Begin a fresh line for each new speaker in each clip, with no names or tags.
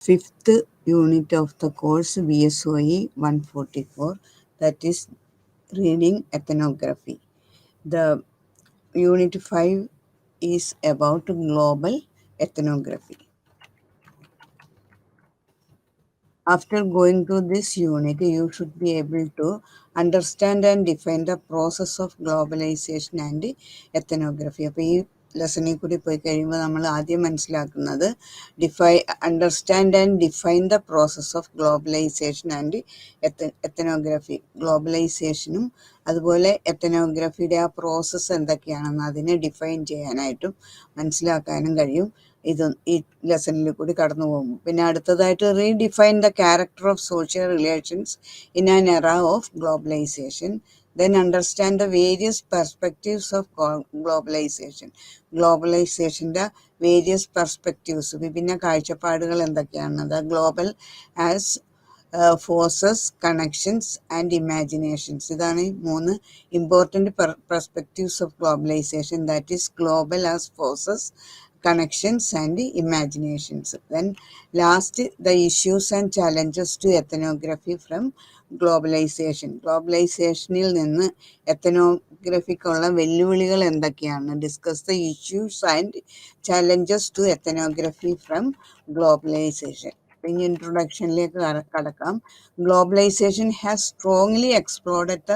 fifth unit of the course VSOE 144, that is reading ethnography. The unit 5 is about global ethnography. After going to this unit, you should be able to understand and define the process of globalization and ethnography. അപ്പോൾ ഈ ലെസണിൽ കൂടി പോയി കഴിയുമ്പോൾ നമ്മൾ ആദ്യം മനസ്സിലാക്കുന്നത് understand and define the process of globalization and ethnography. ഗ്ലോബലൈസേഷനും അതുപോലെ എത്തനോഗ്രഫിയുടെ ആ പ്രോസസ്സ് എന്തൊക്കെയാണെന്ന് അതിനെ ഡിഫൈൻ ചെയ്യാനായിട്ടും മനസ്സിലാക്കാനും കഴിയും. ഇത് ഈ ലെസണിൽ കൂടി കടന്നു പോകും. പിന്നെ അടുത്തതായിട്ട് redefine the character of social relations in an era of globalization. Then understand the various perspectives of globalization. ഗ്ലോബലൈസേഷൻ്റെ വേരിയസ് പെർസ്പെക്റ്റീവ്സ്, വിഭിന്ന കാഴ്ചപ്പാടുകൾ എന്തൊക്കെയാണ്? The global as forces, connections and imaginations. ഇതാണ് ഈ 3 important perspectives of globalization. That is global as forces, connections and imaginations. Then last, the issues and challenges to ethnography from globalization. ഗ്ലോബലൈസേഷനിൽ നിന്ന് എത്തനോഗ്രഫിക്കുള്ള വെല്ലുവിളികൾ എന്തൊക്കെയാണ്? Discuss the issues and challenges to ethnography from globalization. ഇനി ഇൻട്രൊഡക്ഷനിലേക്ക് കടക്കാം. Globalization has strongly explored the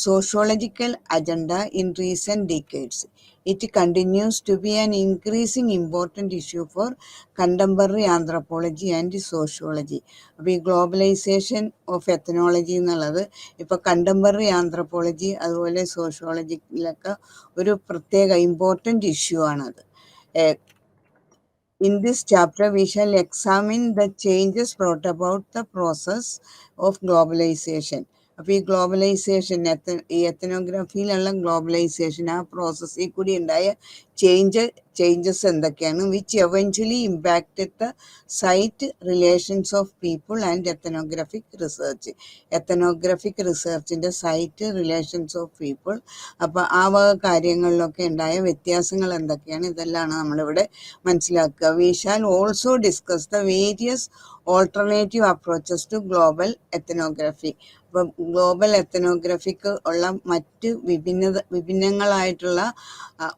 sociological agenda in recent decades. It continues to be an increasing important issue for contemporary anthropology and sociology. അപ്പോൾ ഈ globalisation of എത്തനോളജി എന്നുള്ളത് ഇപ്പോൾ contemporary anthropology അതുപോലെ സോഷ്യോളജിയിലൊക്കെ ഒരു പ്രത്യേക ഇമ്പോർട്ടൻ്റ് ഇഷ്യൂ ആണത്. In this chapter, we shall examine the changes brought about the process of globalization. അപ്പോൾ ഈ ഗ്ലോബലൈസേഷൻ, ഈ എത്തനോഗ്രഫിയിലുള്ള ഗ്ലോബലൈസേഷൻ, ആ പ്രോസസ്സിൽ കൂടി ഉണ്ടായ ചേഞ്ചസ് എന്തൊക്കെയാണ്? Which eventually impacted the site relations of people and ethnographic research. Ethnographic റിസർച്ചിൻ്റെ സൈറ്റ് റിലേഷൻസ് ഓഫ് പീപ്പിൾ. അപ്പോൾ ആ വക കാര്യങ്ങളിലൊക്കെ ഉണ്ടായ വ്യത്യാസങ്ങൾ എന്തൊക്കെയാണ്? ഇതെല്ലാം നമ്മളിവിടെ മനസ്സിലാക്കുക. We shall also discuss the various alternative approaches to global ethnography. അപ്പം ഗ്ലോബൽ എത്തനോഗ്രഫിക്ക് ഉള്ള മറ്റ് വിഭിന്നങ്ങളായിട്ടുള്ള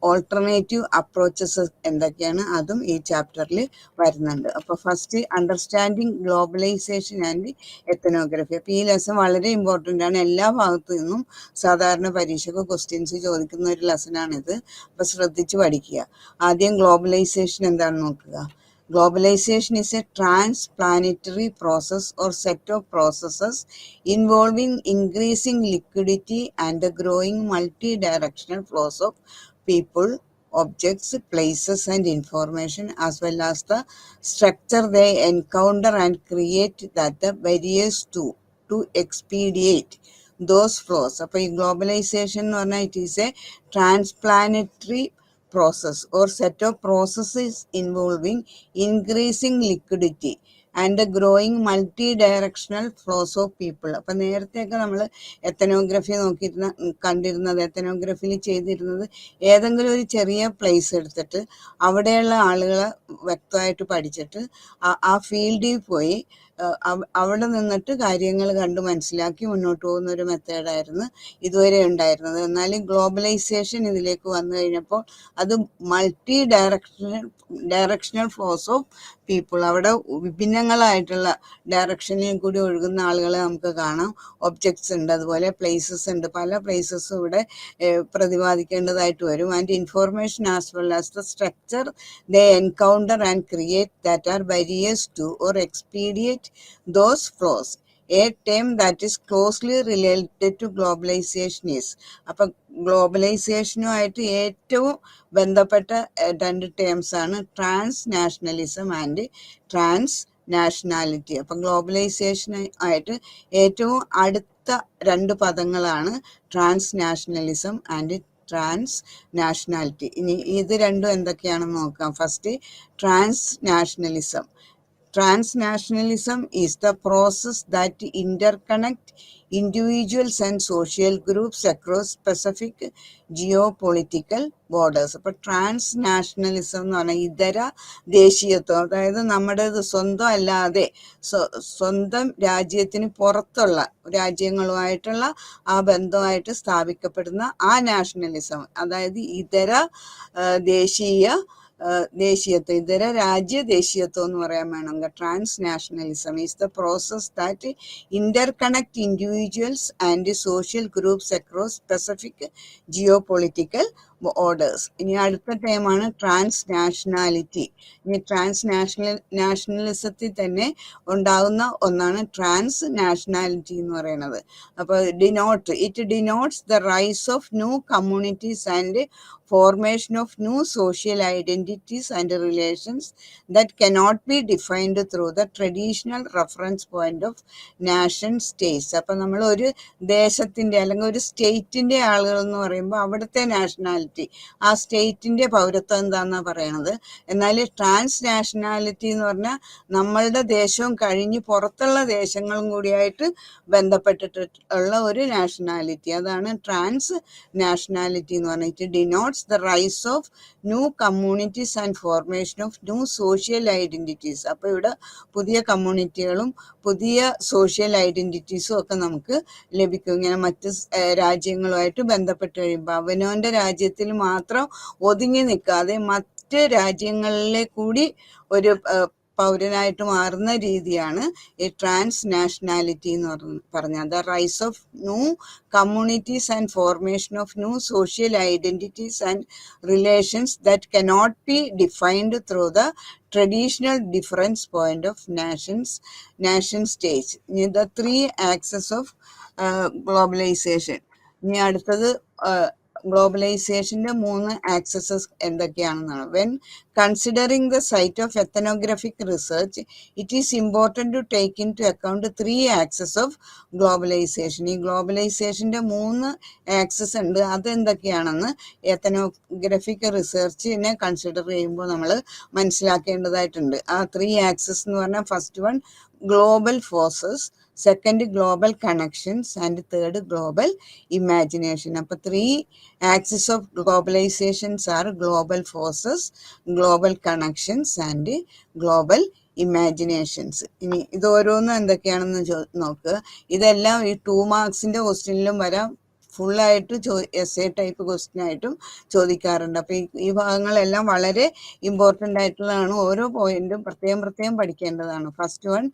ഓൾട്ടർനേറ്റീവ് അപ്രോച്ചസ് എന്തൊക്കെയാണ്? അതും ഈ ചാപ്റ്ററിൽ വരുന്നുണ്ട്. അപ്പോൾ first, understanding globalization and ethnography. അപ്പോൾ ഈ ലെസൺ വളരെ ഇമ്പോർട്ടൻ്റ് ആണ്. എല്ലാ ഭാഗത്തു നിന്നും സാധാരണ പരീക്ഷയ്ക്ക് ക്വസ്റ്റ്യൻസ് ചോദിക്കുന്ന ഒരു ലെസനാണിത്. അപ്പോൾ ശ്രദ്ധിച്ച് പഠിക്കുക. ആദ്യം ഗ്ലോബലൈസേഷൻ എന്താണെന്ന് നോക്കുക. Globalization is a transplanetary process or set of processes involving increasing liquidity and the growing multi-directional flows of people, objects, places and information, as well as the structure they encounter and create that the barriers to expedite those flows. അപ്പോൾ ഈ globalization എന്ന് പറഞ്ഞാൽ it is a transplanetary process or set of processes involving increasing liquidity and the growing multi-directional flows of people. അപ്പം നേരത്തെയൊക്കെ നമ്മൾ ethnography കണ്ടിരുന്നത്, എത്തനോഗ്രഫിയിൽ ചെയ്തിരുന്നത് ഏതെങ്കിലും ഒരു ചെറിയ പ്ലേസ് എടുത്തിട്ട് അവിടെയുള്ള ആളുകളെ വ്യക്തമായിട്ട് പഠിച്ചിട്ട് ആ ഫീൽഡിൽ പോയി അവിടെ നിന്നിട്ട് കാര്യങ്ങൾ കണ്ട് മനസ്സിലാക്കി മുന്നോട്ട് പോകുന്ന ഒരു മെത്തേഡായിരുന്നു ഇതുവരെ ഉണ്ടായിരുന്നത്. എന്നാൽ ഗ്ലോബലൈസേഷൻ ഇതിലേക്ക് വന്നു കഴിഞ്ഞപ്പോൾ അത് multi directional flows of people, അവിടെ വിഭിന്നങ്ങളായിട്ടുള്ള ഡയറക്ഷനിൽ കൂടി ഒഴുകുന്ന ആളുകളെ നമുക്ക് കാണാം. ഒബ്ജക്ട്സ് ഉണ്ട്, അതുപോലെ പ്ലേസസ് ഉണ്ട്. പല പ്ലേസസും ഇവിടെ പ്രതിപാദിക്കേണ്ടതായിട്ട് വരും. And information as well as the structure they encounter and create that are barriers to or expedite those flows. A term that is closely related to globalization is. അപ്പം ഗ്ലോബലൈസേഷനുമായിട്ട് ഏറ്റവും ബന്ധപ്പെട്ട 2 ടേംസ് ആണ് transnationalism and transnationality. അപ്പം ഗ്ലോബലൈസേഷനായിട്ട് ഏറ്റവും അടുത്ത 2 പദങ്ങളാണ് transnationalism and transnationality. ഇനി ഇത് രണ്ടും എന്തൊക്കെയാണെന്ന് നോക്കാം. First, transnationalism. Transnationalism is the process that interconnect individuals and social groups across specific geopolitical borders. അപ്പോൾ ട്രാൻസ്നാഷണലിസം എന്ന് പറഞ്ഞാൽ ഇതര ദേശീയത്വം, അതായത് നമ്മുടേത് സ്വന്തം അല്ലാതെ സ്വന്തം രാജ്യത്തിന് പുറത്തുള്ള രാജ്യങ്ങളുമായിട്ടുള്ള ആ ബന്ധമായിട്ട് സ്ഥാപിക്കപ്പെടുന്ന ആ നാഷണലിസം, അതായത് ഇതര ദേശീയത്വം, ഇതര രാജ്യ ദേശീയത്വം എന്ന് പറയാൻ വേണമെങ്കിൽ transnationalism is the process that interconnect individuals and social groups across specific geopolitical orders. ഇനി അടുത്ത ടൈമാണ് ട്രാൻസ്നാഷണാലിറ്റി. ഇനി നാഷണലിസത്തിൽ തന്നെ ഉണ്ടാകുന്ന ഒന്നാണ് ട്രാൻസ് നാഷണാലിറ്റി എന്ന് പറയുന്നത്. അപ്പോൾ it denotes the rise of new communities and formation of new social identities and relations that cannot be defined through the traditional reference point of nation states. അപ്പം നമ്മൾ ഒരു ദേശത്തിൻ്റെ അല്ലെങ്കിൽ ഒരു സ്റ്റേറ്റിൻ്റെ ആളുകൾ എന്ന് പറയുമ്പോൾ അവിടുത്തെ നാഷണാലിറ്റി, ആ സ്റ്റേറ്റിൻ്റെ പൗരത്വം എന്താണെന്നാണ് പറയണത്. എന്നാൽ ട്രാൻസ് നാഷണാലിറ്റി എന്ന് പറഞ്ഞാൽ നമ്മളുടെ ദേശവും കഴിഞ്ഞ് പുറത്തുള്ള ദേശങ്ങളും കൂടിയായിട്ട് ബന്ധപ്പെട്ടിട്ടുള്ള ഒരു നാഷണാലിറ്റി, അതാണ് ട്രാൻസ് നാഷണാലിറ്റി എന്ന് പറഞ്ഞാൽ. It denotes the rise of new communities and formation of new social identities. അപ്പോൾ ഇവിടെ പുതിയ കമ്മ്യൂണിറ്റികളും പുതിയ സോഷ്യൽ ഐഡന്റിറ്റീസും ഒക്കെ നമുക്ക് ലഭിക്കും. ഇങ്ങനെ മറ്റ് രാജ്യങ്ങളുമായിട്ട് ബന്ധപ്പെട്ട് കഴിയുമ്പോൾ അവനവൻ്റെ രാജ്യത്തിൽ മാത്രം ഒതുങ്ങി നിൽക്കാതെ മറ്റ് രാജ്യങ്ങളിലെ കൂടി ഒരു പൗരനായിട്ട് മാറുന്ന രീതിയാണ് ഈ ട്രാൻസ് നാഷണാലിറ്റി എന്ന് പറഞ്ഞാൽ. The rise of new communities and formation of new social identities and relations that cannot be defined through the traditional difference point of nation states. ഇനി ദ 3 ആക്സസ് ഓഫ് ഗ്ലോബലൈസേഷൻ. ഇനി അടുത്തത് ഗ്ലോബലൈസേഷൻ്റെ 3 axes എന്തൊക്കെയാണെന്നാണ്. When considering the site of ethnographic research it is important to take into account 3 axes of globalization. ഈ ഗ്ലോബലൈസേഷൻ്റെ 3 access ഉണ്ട്. അതെന്തൊക്കെയാണെന്ന് എത്തനോഗ്രഫിക് റിസർച്ചിനെ consider ചെയ്യുമ്പോൾ നമ്മൾ മനസ്സിലാക്കേണ്ടതായിട്ടുണ്ട്. ആ 3 ആക്സസ് എന്ന് പറഞ്ഞാൽ first one global forces, second global connections, and third global imagination. അപ്പോൾ 3 axes of globalizations are global forces, global connections, and global imaginations. ഇനി ഇത് ഓരോന്നും എന്തൊക്കെയാണെന്ന് നോക്കുക. ഇതെല്ലാം ഈ 2 മാർക്സിൻ്റെ ക്വസ്റ്റ്യനിലും വരാം, ഫുള്ളായിട്ട് എസ്എ ടൈപ്പ് ക്വസ്റ്റ്യൻ ആയിട്ടും ചോദിക്കാറുണ്ട്. അപ്പോൾ ഈ ഭാഗങ്ങളെല്ലാം വളരെ ഇമ്പോർട്ടൻ്റ് ആയിട്ടുള്ളതാണ്. ഓരോ പോയിന്റും പ്രത്യേകം പഠിക്കേണ്ടതാണ്. First one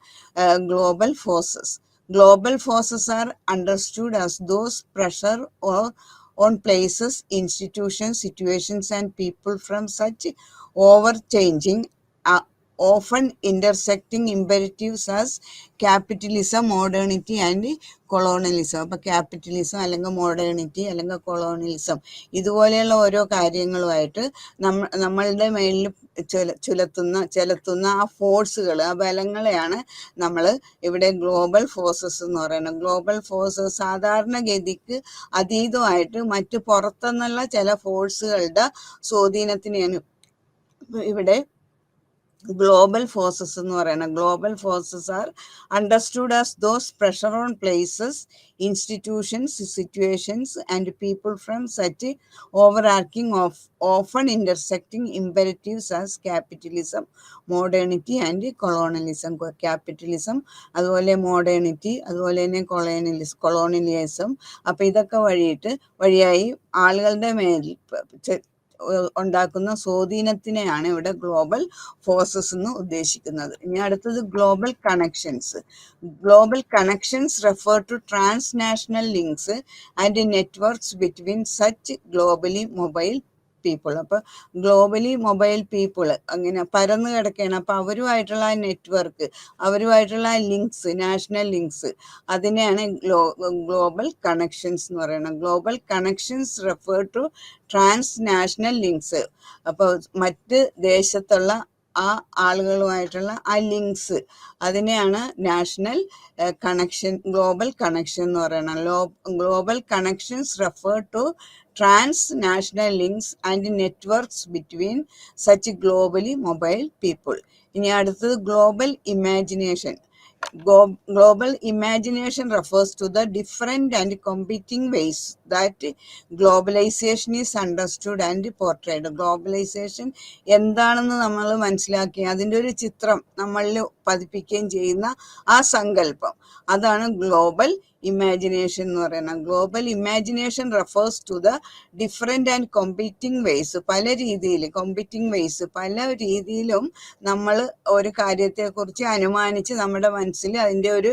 global forces. Global forces are understood as those pressure on places, institutions, situations, and people from such overchanging, often intersecting imperatives as capitalism, modernity, and colonialism. അപ്പോൾ ക്യാപിറ്റലിസം അല്ലെങ്കിൽ മോഡേണിറ്റി അല്ലെങ്കിൽ colonialism ഇതുപോലെയുള്ള ഓരോ കാര്യങ്ങളുമായിട്ട് നമ്മളുടെ മേലിൽ ചെലുത്തുന്ന ആ ഫോഴ്സുകൾ, ആ ബലങ്ങളെയാണ് നമ്മൾ ഇവിടെ ഗ്ലോബൽ ഫോഴ്സസ് എന്ന് പറയുന്നത്. ഗ്ലോബൽ ഫോഴ്സസ് സാധാരണഗതിക്ക് അതീതമായിട്ട് മറ്റ് പുറത്തുനിന്നുള്ള ചില ഫോഴ്സുകളുടെ സ്വാധീനത്തിനെയാണ് ഇവിടെ global forces എന്ന് പറയുന്നത്. global forces are understood as those pressure on places, institutions, situations, and people from such overarching of often intersecting imperatives as capitalism, modernity, and colonialism. capitalism അതുപോലെ മോഡേണിറ്റി അതുപോലെ തന്നെ കൊളോണിയലിസം. അപ്പോൾ ഇതൊക്കെ വഴിയായി ആളുകളുടെ മേൽ ഉണ്ടാക്കുന്ന സ്വാധീനത്തിനെയാണ് ഇവിടെ ഗ്ലോബൽ ഫോഴ്സസ് എന്ന് ഉദ്ദേശിക്കുന്നത്. ഇനി അടുത്തത് global connections. Global connections refer to transnational links and networks between such globally mobile people. അപ്പോൾ ഗ്ലോബലി മൊബൈൽ പീപ്പിൾ അങ്ങനെ പരന്നു കിടക്കുകയാണ്. അപ്പോൾ അവരുമായിട്ടുള്ള ആ നെറ്റ്വർക്ക്, അവരുമായിട്ടുള്ള ആ ലിങ്ക്സ്, നാഷണൽ ലിങ്ക്സ്, അതിനെയാണ് ഗ്ലോബൽ കണക്ഷൻസ് എന്ന് പറയുന്നത്. Global connections refer to transnational links. അപ്പോൾ മറ്റ് ദേശത്തുള്ള ആ ആളുകളുമായിട്ടുള്ള ആ ലിങ്ക്സ്, അതിനെയാണ് നാഷണൽ കണക്ഷൻ, ഗ്ലോബൽ കണക്ഷൻ എന്ന് പറയുന്നത്. Global connections refer to transnational links and networks between such globally mobile people. ഇനി അടുത്തത് global imagination. Global imagination refers to the different and competing ways that globalization is understood and portrayed. Globalization എന്താണെന്ന് നമ്മൾ മനസ്സിലാക്കി അതിൻ്റെ ഒരു ചിത്രം നമ്മളിൽ പതിപ്പിക്കുകയും ചെയ്യുന്ന ആ സങ്കല്പം, അതാണ് ഗ്ലോബൽ ഇമാജിനേഷൻ എന്ന് പറയുന്നത്. Global imagination refers to the different and competing ways. പല രീതിയിൽ കോമ്പീറ്റിംഗ് വേയ്സ്, പല രീതിയിലും നമ്മൾ ഒരു കാര്യത്തെക്കുറിച്ച് അനുമാനിച്ച് നമ്മുടെ മനസ്സിൽ അതിൻ്റെ ഒരു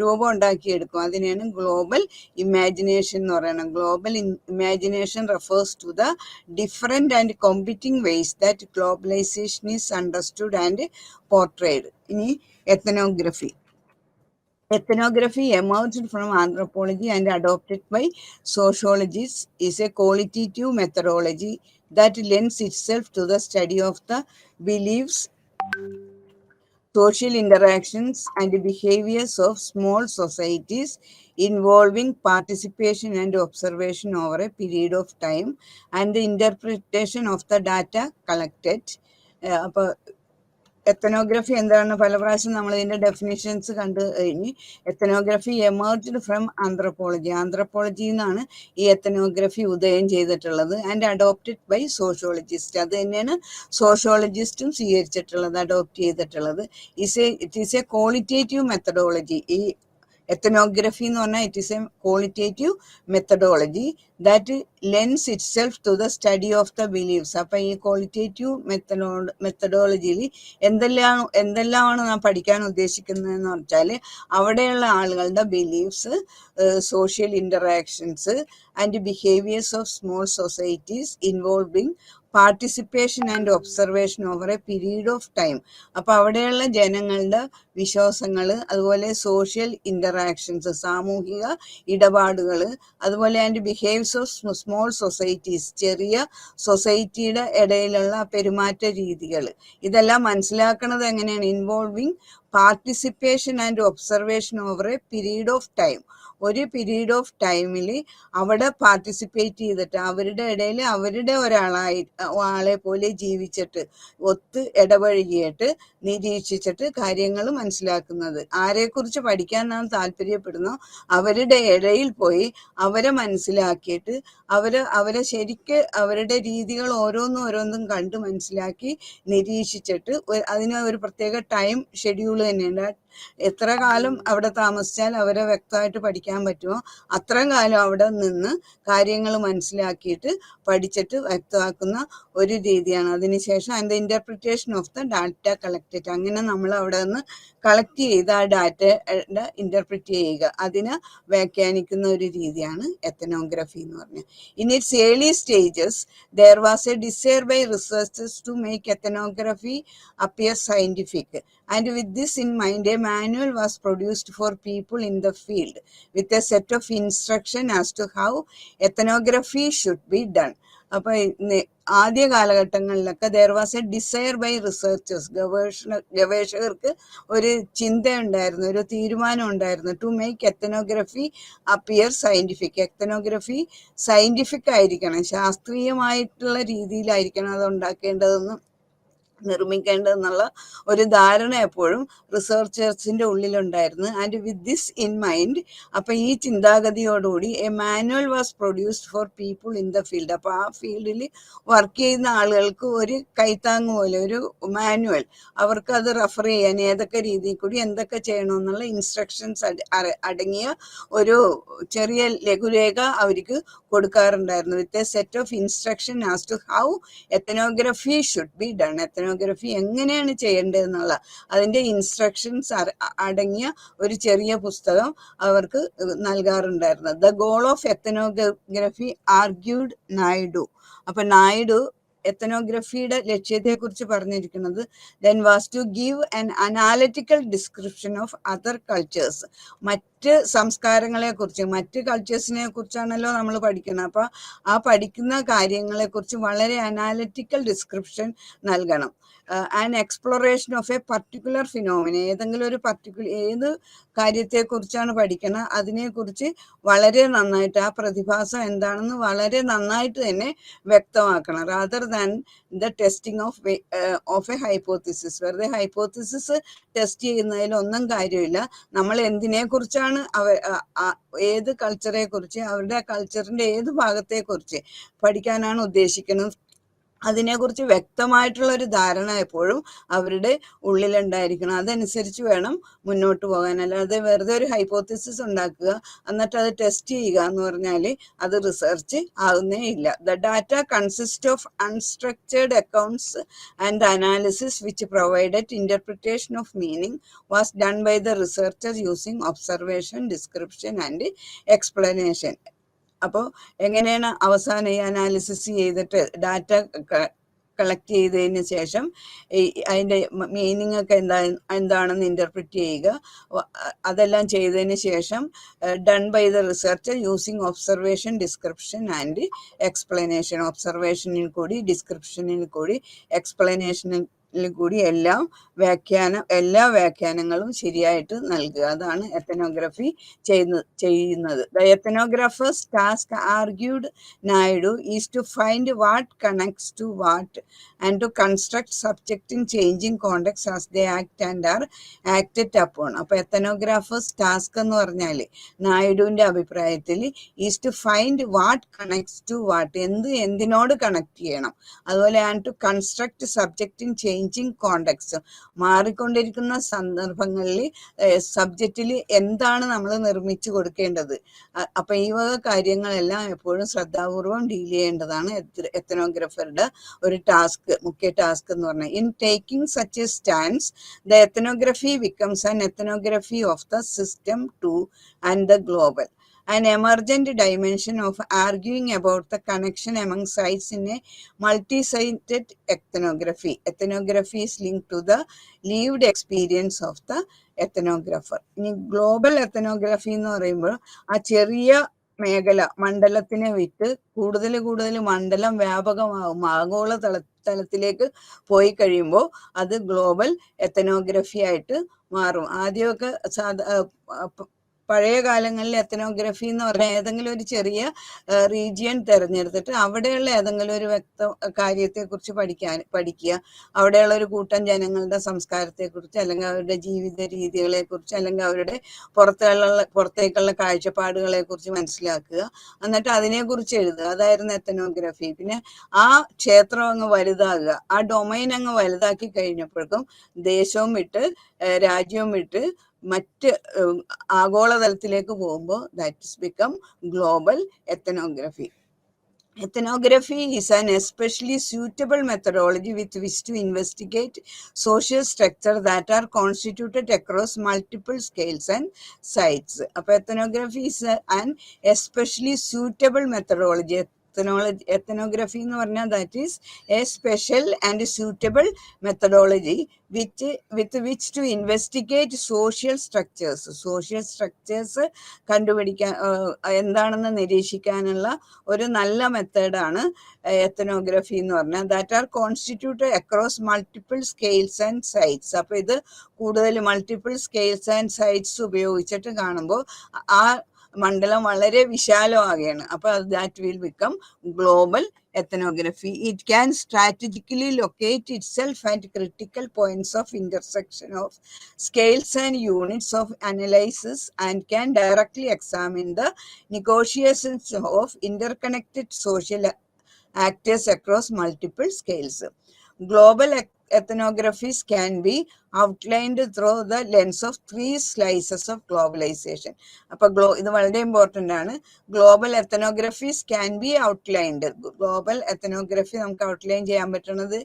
രൂപം ഉണ്ടാക്കിയെടുക്കും. അതിനെയാണ് ഗ്ലോബൽ ഇമാജിനേഷൻ എന്ന് പറയുന്നത്. Global imagination refers to the different and competing ways that globalization is understood and portrayed. ഇനി ethnography. Ethnography emerged from anthropology and adopted by sociologists is a qualitative methodology that lends itself to the study of the beliefs, social interactions, and behaviors of small societies involving participation and observation over a period of time and the interpretation of the data collected. Ethnography എന്താണ്? പല പ്രാവശ്യം നമ്മൾ ഇതിൻ്റെ definitions കണ്ടു കഴിഞ്ഞ്. Ethnography emerged from anthropology. ആന്ത്രപ്പോളജിയിൽ നിന്നാണ് ഈ എത്തനോഗ്രഫി ഉദയം ചെയ്തിട്ടുള്ളത്. And adopted by sociologist. അത് തന്നെയാണ് സോഷ്യോളജിസ്റ്റും സ്വീകരിച്ചിട്ടുള്ളത്, അഡോപ്റ്റ് ചെയ്തിട്ടുള്ളത്. It is a qualitative methodology. ഈ ethnography എന്ന് പറഞ്ഞാൽ it is a qualitative methodology that lends itself to the study of the beliefs. അപ്പം ഈ ക്വാളിറ്റേറ്റീവ് മെത്തഡോളജിയിൽ എന്തെല്ലാമാണ് നാം പഠിക്കാൻ ഉദ്ദേശിക്കുന്നതെന്ന് വെച്ചാൽ അവിടെയുള്ള ആളുകളുടെ beliefs, social interactions and behaviours of small societies involving participation and observation over a period of time. അപ്പോൾ അവിടെയുള്ള ജനങ്ങളുടെ വിശ്വാസങ്ങൾ, അതുപോലെ സോഷ്യൽ ഇൻ്ററാക്ഷൻസ്, സാമൂഹിക ഇടപാടുകൾ, അതുപോലെ and behaves of small societies, ചെറിയ സൊസൈറ്റിയുടെ ഇടയിലുള്ള പെരുമാറ്റ രീതികൾ, ഇതെല്ലാം മനസ്സിലാക്കുന്നത് എങ്ങനെയാണ്? Involving participation and observation over a period of time. ഒരു പീരീഡ് ഓഫ് ടൈമിൽ അവിടെ പാർട്ടിസിപ്പേറ്റ് ചെയ്തിട്ട് അവരുടെ ഇടയിൽ അവരുടെ ആളെ പോലെ ജീവിച്ചിട്ട് ഒത്ത് ഇടപഴകിയിട്ട് നിരീക്ഷിച്ചിട്ട് കാര്യങ്ങൾ മനസ്സിലാക്കുന്നത്. ആരെക്കുറിച്ച് പഠിക്കാൻ നാം താല്പര്യപ്പെടുന്നോ അവരുടെ ഇടയിൽ പോയി അവരെ മനസ്സിലാക്കിയിട്ട് അവരെ ശരിക്ക് അവരുടെ രീതികൾ ഓരോന്നും കണ്ട് മനസ്സിലാക്കി നിരീക്ഷിച്ചിട്ട് അതിന് ഒരു പ്രത്യേക ടൈം ഷെഡ്യൂൾ തന്നെയുണ്ട്. എത്ര കാലം അവിടെ താമസിച്ചാൽ അവരെ വ്യക്തമായിട്ട് പഠിക്കാൻ പറ്റുമോ അത്രയും കാലം അവിടെ നിന്ന് കാര്യങ്ങൾ മനസ്സിലാക്കിയിട്ട് പഠിച്ചിട്ട് വ്യക്തമാക്കുന്ന ഒരു രീതിയാണ്. അതിനുശേഷം അതിൻ്റെ interpretation of the data collected. അങ്ങനെ നമ്മൾ അവിടെ നിന്ന് കളക്ട് ചെയ്ത് ആ ഡാറ്റ ഇൻ്റർപ്രിറ്റ് ചെയ്യുക, അതിനെ വ്യാഖ്യാനിക്കുന്ന ഒരു രീതിയാണ് എത്തനോഗ്രഫി എന്ന് പറഞ്ഞത്. In its early stages there was a desire by researchers to make ethnography appear scientific, and with this in mind a manual was produced for people in the field with a set of instruction as to how ethnography should be done. അപ്പൊ ആദ്യ കാലഘട്ടങ്ങളിലൊക്കെ there was a desire by researchers, ഗവേഷകർക്ക് ഒരു ചിന്തയുണ്ടായിരുന്നു, ഒരു തീരുമാനം ഉണ്ടായിരുന്നു, to make ethnography appear scientific. Ethnography scientific ആയിരിക്കണം, ശാസ്ത്രീയമായിട്ടുള്ള രീതിയിലായിരിക്കണം അത് ഉണ്ടാക്കേണ്ടതെന്നും നിർമ്മിക്കേണ്ടതെന്നുള്ള ഒരു ധാരണ എപ്പോഴും റിസർച്ചേഴ്സിൻ്റെ ഉള്ളിലുണ്ടായിരുന്നു. And with this in mind, അപ്പം ഈ ചിന്താഗതിയോടുകൂടി a manual was produced for people in the field. അപ്പോൾ ആ ഫീൽഡിൽ വർക്ക് ചെയ്യുന്ന ആളുകൾക്ക് ഒരു കൈത്താങ് പോലെ ഒരു മാനുവൽ, അവർക്ക് അത് റെഫർ ചെയ്യാൻ ഏതൊക്കെ രീതിയിൽ കൂടി എന്തൊക്കെ ചെയ്യണമെന്നുള്ള ഇൻസ്ട്രക്ഷൻസ് അടങ്ങിയ ഒരു ചെറിയ ലഘുരേഖ അവർക്ക് കൊടുക്കാറുണ്ടായിരുന്നു. With a set of instruction as to how ethnography should be done. Ethnography എങ്ങനെയാണ് ചെയ്യേണ്ടതെന്നുള്ള അതിൻ്റെ ഇൻസ്ട്രക്ഷൻസ് അടങ്ങിയ ഒരു ചെറിയ പുസ്തകം അവർക്ക് നൽകാറുണ്ടായിരുന്നു. The goal of ethnography argued Naidu. അപ്പം നായിഡു എത്തനോഗ്രഫിയുടെ ലക്ഷ്യത്തെക്കുറിച്ച് പറഞ്ഞിരിക്കുന്നത് then was to give an analytical description of other cultures. മറ്റ് സംസ്കാരങ്ങളെക്കുറിച്ച്, മറ്റ് കൾച്ചേഴ്സിനെ കുറിച്ചാണല്ലോ നമ്മൾ പഠിക്കുന്നത്. അപ്പോൾ ആ പഠിക്കുന്ന കാര്യങ്ങളെക്കുറിച്ച് വളരെ അനാലിറ്റിക്കൽ ഡിസ്ക്രിപ്ഷൻ നൽകണം. And exploration of A particular phenomena, ഏതെങ്കിലും ഒരു ഏത് കാര്യത്തെക്കുറിച്ചാണ് പഠിക്കണം അതിനെക്കുറിച്ച് വളരെ നന്നായിട്ട്, ആ പ്രതിഭാസം എന്താണെന്ന് വളരെ നന്നായിട്ട് തന്നെ വ്യക്തമാക്കണം. Rather than the testing of A hypothesis. വെറുതെ ഹൈപ്പോത്തിസിസ് ടെസ്റ്റ് ചെയ്യുന്നതിലൊന്നും കാര്യമില്ല. നമ്മൾ എന്തിനെക്കുറിച്ചാണ് ഏത് കൾച്ചറെ കുറിച്ച്, അവരുടെ കൾച്ചറിൻ്റെ ഏത് ഭാഗത്തെക്കുറിച്ച് പഠിക്കാനാണ് ഉദ്ദേശിക്കുന്നത് അതിനെക്കുറിച്ച് വ്യക്തമായിട്ടുള്ള ഒരു ധാരണ എപ്പോഴും അവരുടെ ഉള്ളിലുണ്ടായിരിക്കണം. അതനുസരിച്ച് വേണം മുന്നോട്ട് പോകാൻ. അല്ലാതെ വെറുതെ ഒരു ഹൈപ്പോത്തിസിസ് ഉണ്ടാക്കുക എന്നിട്ട് അത് ടെസ്റ്റ് ചെയ്യുക എന്ന് പറഞ്ഞാൽ അത് റിസർച്ച് ആകുന്നേ ഇല്ല. The data consist of unstructured accounts and analysis which provided interpretation of meaning was done by the researcher using observation, description and explanation. അപ്പോൾ എങ്ങനെയാണ് അവസാനം ഈ അനാലിസിസ് ചെയ്തിട്ട് ഡാറ്റ കളക്ട് ചെയ്തതിന് ശേഷം അതിൻ്റെ മീനിങ് ഒക്കെ എന്താണെന്ന് ഇൻ്റർപ്രിറ്റ് ചെയ്യുക. അതെല്ലാം ചെയ്തതിന് ശേഷം done by the researcher using observation, description and explanation. ഒബ്സർവേഷനിൽ കൂടി, ഡിസ്ക്രിപ്ഷനിൽ കൂടി, എക്സ്പ്ലനേഷനിൽ കൂടി എല്ലാ വ്യാഖ്യാനങ്ങളും ശരിയായിട്ട് നൽകുക. അതാണ് എത്തനോഗ്രഫി ചെയ്യുന്നത്. The ethnographers task, argued Naidu, is to find what connects to what and to construct subject in changing context as they act and are acted upon. അപ്പോൾ എത്തനോഗ്രാഫേഴ്സ് ടാസ്ക് എന്ന് പറഞ്ഞാൽ നായിഡുവിൻ്റെ അഭിപ്രായത്തിൽ is to find what connects to what, എന്തിനോട് connect ചെയ്യണം. അതുപോലെ and to construct subject in changing context, മാറിക്കൊണ്ടിരിക്കുന്ന സന്ദർഭങ്ങളിൽ സബ്ജക്റ്റിൽ എന്താണ് നമ്മൾ നിർമ്മിച്ചു കൊടുക്കേണ്ടത്. അപ്പം ഈ വക കാര്യങ്ങളെല്ലാം എപ്പോഴും ശ്രദ്ധാപൂർവം ഡീൽ ചെയ്യേണ്ടതാണ് എത്തനോഗ്രാഫറുടെ ഒരു മുഖ്യ ടാസ്ക് എന്ന് പറഞ്ഞാൽ. In taking such A stands the ethnography becomes an ethnography of the system two and the global. An emergent dimension of arguing about the connection among sites in a multi-sided ethnography. Ethnography is linked to the lived experience of the ethnographer. ഇനി global ethnography എന്ന് പറയുമ്പോൾ ആ ചെറിയ മേഖല, മണ്ഡലത്തിനെ വിട്ട് കൂടുതൽ മണ്ഡലം വ്യാപകമാകും, ആഗോള തലത്തിലേക്ക് പോയി കഴിയുമ്പോൾ അത് ഗ്ലോബൽ എത്തനോഗ്രഫി ആയിട്ട് മാറും. ആദ്യമൊക്കെ പഴയ കാലങ്ങളിൽ എത്തനോഗ്രഫി എന്ന് പറഞ്ഞാൽ ഏതെങ്കിലും ഒരു ചെറിയ റീജിയൻ തിരഞ്ഞെടുത്തിട്ട് അവിടെയുള്ള ഏതെങ്കിലും ഒരു കാര്യത്തെക്കുറിച്ച് പഠിക്കുക, അവിടെയുള്ള ഒരു കൂട്ടം ജനങ്ങളുടെ സംസ്കാരത്തെക്കുറിച്ച്, അല്ലെങ്കിൽ അവരുടെ ജീവിത രീതികളെക്കുറിച്ച്, അല്ലെങ്കിൽ അവരുടെ പുറത്തേക്കുള്ള കാഴ്ചപ്പാടുകളെ കുറിച്ച് മനസ്സിലാക്കുക, എന്നിട്ട് അതിനെക്കുറിച്ച് എഴുതുക. അതായിരുന്നു എത്തനോഗ്രഫി. പിന്നെ ആ ക്ഷേത്രം അങ്ങ് വലുതാകുക, ആ ഡൊമൈൻ അങ്ങ് വലുതാക്കി കഴിഞ്ഞപ്പോഴേക്കും ദേശവും വിട്ട് രാജ്യവും വിട്ട് മറ്റ് ആഗോളതലത്തിലേക്ക് പോകുമ്പോൾ that is become global ethnography. Ethnography is an especially suitable methodology with which to investigate social structure that are constituted across multiple scales and sites. അപ്പോൾ ethnography is an especially suitable methodology. Ethnography എന്ന് പറഞ്ഞാൽ that is A special and suitable methodology with which to investigate social structures കണ്ടുപിടിക്കാൻ, എന്താണെന്ന് നിരീക്ഷിക്കാനുള്ള ഒരു നല്ല മെത്തേഡാണ് ethnography എന്ന് പറഞ്ഞാൽ. That are constituted across multiple scales and sites. അപ്പോൾ ഇത് കൂടുതൽ മൾട്ടിപ്പിൾ സ്കെയിൽസ് ആൻഡ് സൈറ്റ്സ് ഉപയോഗിച്ചിട്ട് കാണുമ്പോൾ ആ മണ്ഡലം വളരെ വിശാലമാകുകയാണ്. അപ്പോൾ that will become global ethnography. It can strategically locate itself at critical points of intersection of scales and units of analysis and can directly examine the negotiations of interconnected social actors across multiple scales. Global ethnographies can be outlined through the lens of 3 slices of globalization. അപ്പോൾ ഇത് വളരെ important ആണ്. Global ethnographies can be outlined. Global ethnography നമുക്ക് outline ചെയ്യാൻ പറ്റുന്നത്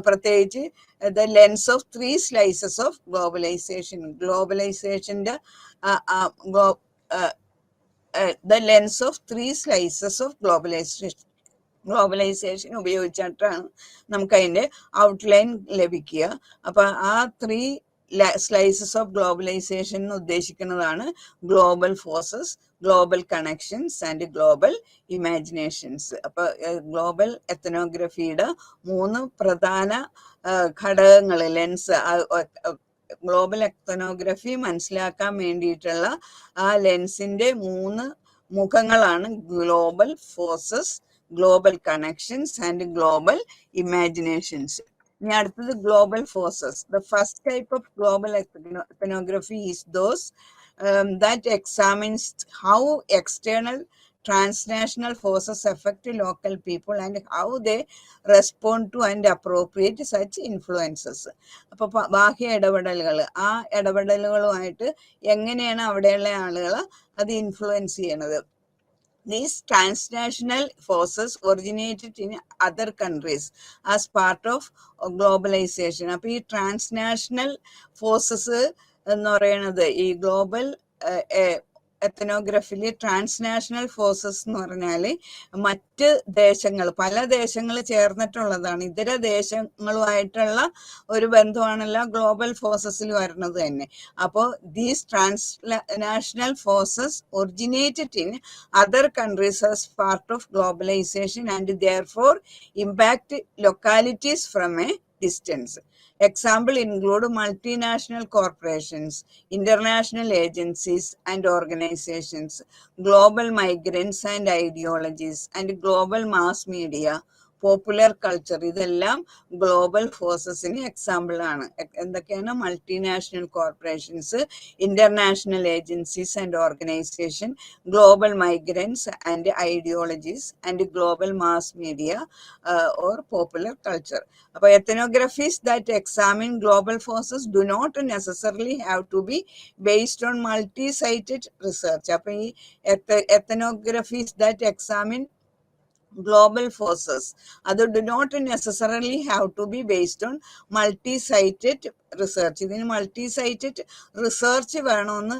പ്രത്യേകിച്ച് the lens of 3 slices of globalization. ഗ്ലോബലൈസേഷൻ്റെ the lens of 3 slices of globalization ഉപയോഗിച്ചിട്ടാണ് നമുക്ക് അതിൻ്റെ ഔട്ട്ലൈൻ ലഭിക്കുക. അപ്പം ആ 3 സ്ലൈസസ് ഓഫ് ഗ്ലോബലൈസേഷൻ എന്ന് ഉദ്ദേശിക്കുന്നതാണ് global forces, global connections and global imaginations. അപ്പൊ ഗ്ലോബൽ എത്തനോഗ്രഫിയുടെ 3 പ്രധാന ഘടകങ്ങൾ, ലെൻസ്, ഗ്ലോബൽ എത്തനോഗ്രഫി മനസ്സിലാക്കാൻ വേണ്ടിയിട്ടുള്ള ആ ലെൻസിന്റെ 3 മുഖങ്ങളാണ് global forces, global connections and global imaginations. ഇനി അടുത്തത് global forces. The first type of global ethnography is those that examines how external transnational forces affect local people and how they respond to and appropriate such influences. അപ്പോൾ ബാഹ്യ ഇടപെടലുകൾ, ആ ഇടപെടലുകളുമായിട്ട് എങ്ങനെയാണ് അവിടെയുള്ള ആളുകൾ അത് ഇൻഫ്ലുവൻസ് ചെയ്യണത്. These transnational forces originated in other countries as part of globalization. അപ്പോൾ ഈ ട്രാൻസ്നാഷണൽ ഫോഴ്സസ് എന്ന് പറയുന്നത് ഈ ഗ്ലോബൽ എത്തനോഗ്രഫിയിൽ ട്രാൻസ്നാഷണൽ ഫോഴ്സസ് എന്ന് പറഞ്ഞാൽ മറ്റ് ദേശങ്ങൾ, പല ദേശങ്ങൾ ചേർന്നിട്ടുള്ളതാണ്. ഇതര ദേശങ്ങളുമായിട്ടുള്ള ഒരു ബന്ധമാണല്ലോ ഗ്ലോബൽ ഫോഴ്സസിൽ വരുന്നത് തന്നെ. അപ്പോൾ these transnational forces originated in other countries as part of globalization and therefore impact localities from a distance. Example include multinational corporations, international agencies and organizations, global migrants and ideologies, and global mass media, popular culture. ഇതെല്ലാം global ഫോഴ്സസിന് example ആണ്. എന്തൊക്കെയാണ്? Multinational corporations, international agencies and organization, global migrants and ideologies, and global mass media or popular culture. അപ്പോൾ ethnographies that examine global forces do not necessarily have to be based on multi sited research. അപ്പോൾ ഈ ethnographies that examine global forces, അത് do not necessarily have to be based on multi-sited research. ഇതിന് multi sited research വേണമെന്ന്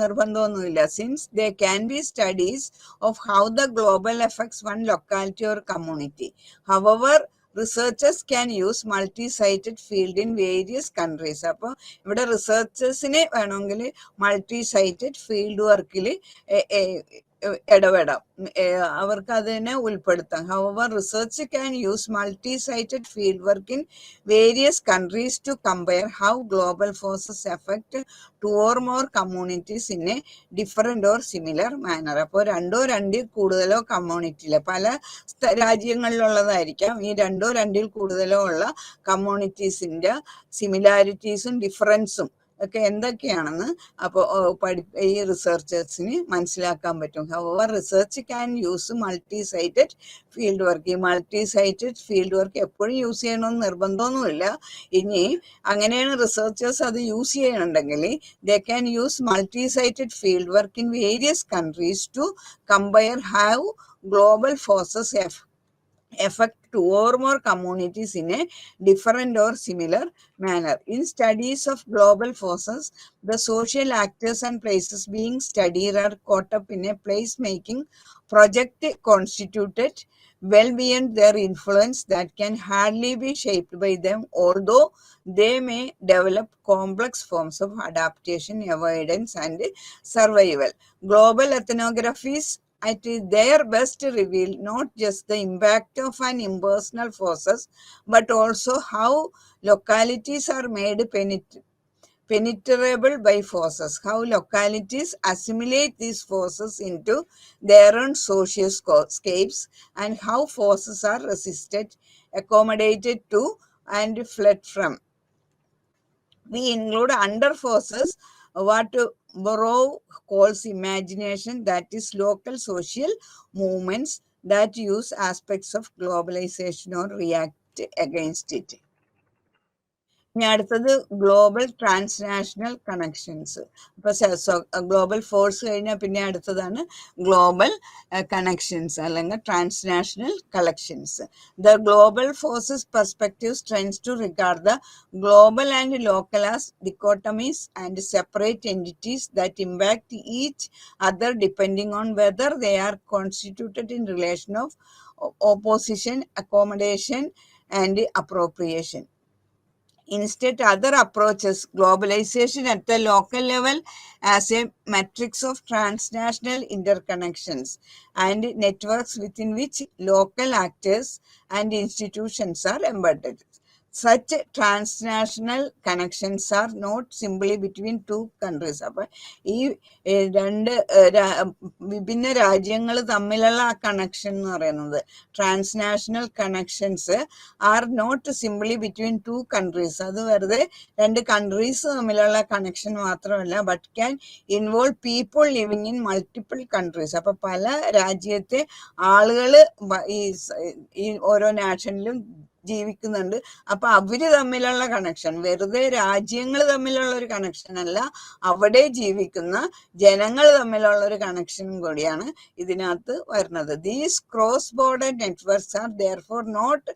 നിർബന്ധമൊന്നുമില്ല. Since they can be studies of how the global affects one locality or community. However, researchers can use multi-sited field in various countries. അപ്പോൾ ഇവിടെ റിസർച്ചേഴ്സിനെ വേണമെങ്കിൽ multi sited field വർക്കിൽ ഇടപെടാം, അവർക്ക് അതിനെ ഉൾപ്പെടുത്താം. However, research can use multi-sited fieldwork in various countries to compare how global forces affect 2 or more communities in a different or similar manner. അപ്പോൾ 2 or 2 കൂടുതലോ കമ്മ്യൂണിറ്റിയിലെ പല രാജ്യങ്ങളിലുള്ളതായിരിക്കാം. ഈ 2 or 2 കൂടുതലോ ഉള്ള കമ്മ്യൂണിറ്റീസിൻ്റെ സിമിലാരിറ്റീസും ഡിഫറൻസും ഒക്കെ എന്തൊക്കെയാണെന്ന് അപ്പോൾ ഈ റിസർച്ചേഴ്സിന് മനസ്സിലാക്കാൻ പറ്റും. However research can use multi sited field work. ഈ മൾട്ടി സൈറ്റഡ് ഫീൽഡ് വർക്ക് എപ്പോഴും യൂസ് ചെയ്യണമെന്ന് നിർബന്ധമൊന്നുമില്ല. ഇനി അങ്ങനെയാണ് റിസർച്ചേഴ്സ് അത് യൂസ് ചെയ്യണമെങ്കിൽ they can use multi sited field work in various countries to compare how global forces affect 2 or more communities in a different or similar manner. In studies of global forces, the social actors and places being studied are caught up in a place-making project constituted well beyond their influence that can hardly be shaped by them, although they may develop complex forms of adaptation, avoidance, and survival. Global ethnographies at their best reveal not just the impact of an impersonal forces, but also how localities are made penetrable by forces, how localities assimilate these forces into their own socioscapes, and how forces are resisted, accommodated to, and fled from. We include under forces what Burrow calls imagination, that is local social movements that use aspects of globalization or react against it. ഇനി അടുത്തത് global transnational connections. അപ്പോൾ global force കഴിഞ്ഞാൽ പിന്നെ അടുത്തതാണ് global connections അല്ലെങ്കിൽ transnational collections. The global forces perspectives trends to regard the global and local as dichotomies and separate entities that impact each other depending on whether they are constituted in relation of opposition, accommodation, and appropriation. Instead, other approaches globalization at the local level as a matrix of transnational interconnections and networks within which local actors and institutions are embedded. Such transnational connections are not simply between two countries. അപ്പം ഈ രണ്ട് വിഭിന്ന രാജ്യങ്ങൾ തമ്മിലുള്ള ആ connection എന്ന് പറയുന്നത് transnational connections are not simply between two countries. അത് വെറുതെ രണ്ട് കൺട്രീസ് തമ്മിലുള്ള കണക്ഷൻ മാത്രമല്ല, but can involve people living in multiple countries. അപ്പൊ പല രാജ്യത്തെ ആളുകൾ ഈ ഓരോ നാഷനിലും ജീവിക്കുന്നുണ്ട്. അപ്പൊ അവര് തമ്മിലുള്ള കണക്ഷൻ വെറുതെ രാജ്യങ്ങൾ തമ്മിലുള്ള ഒരു കണക്ഷൻ അല്ല, അവിടെ ജീവിക്കുന്ന ജനങ്ങൾ തമ്മിലുള്ള ഒരു കണക്ഷനും കൂടിയാണ് ഇതിനകത്ത് വരുന്നത്. These cross border networks are therefore not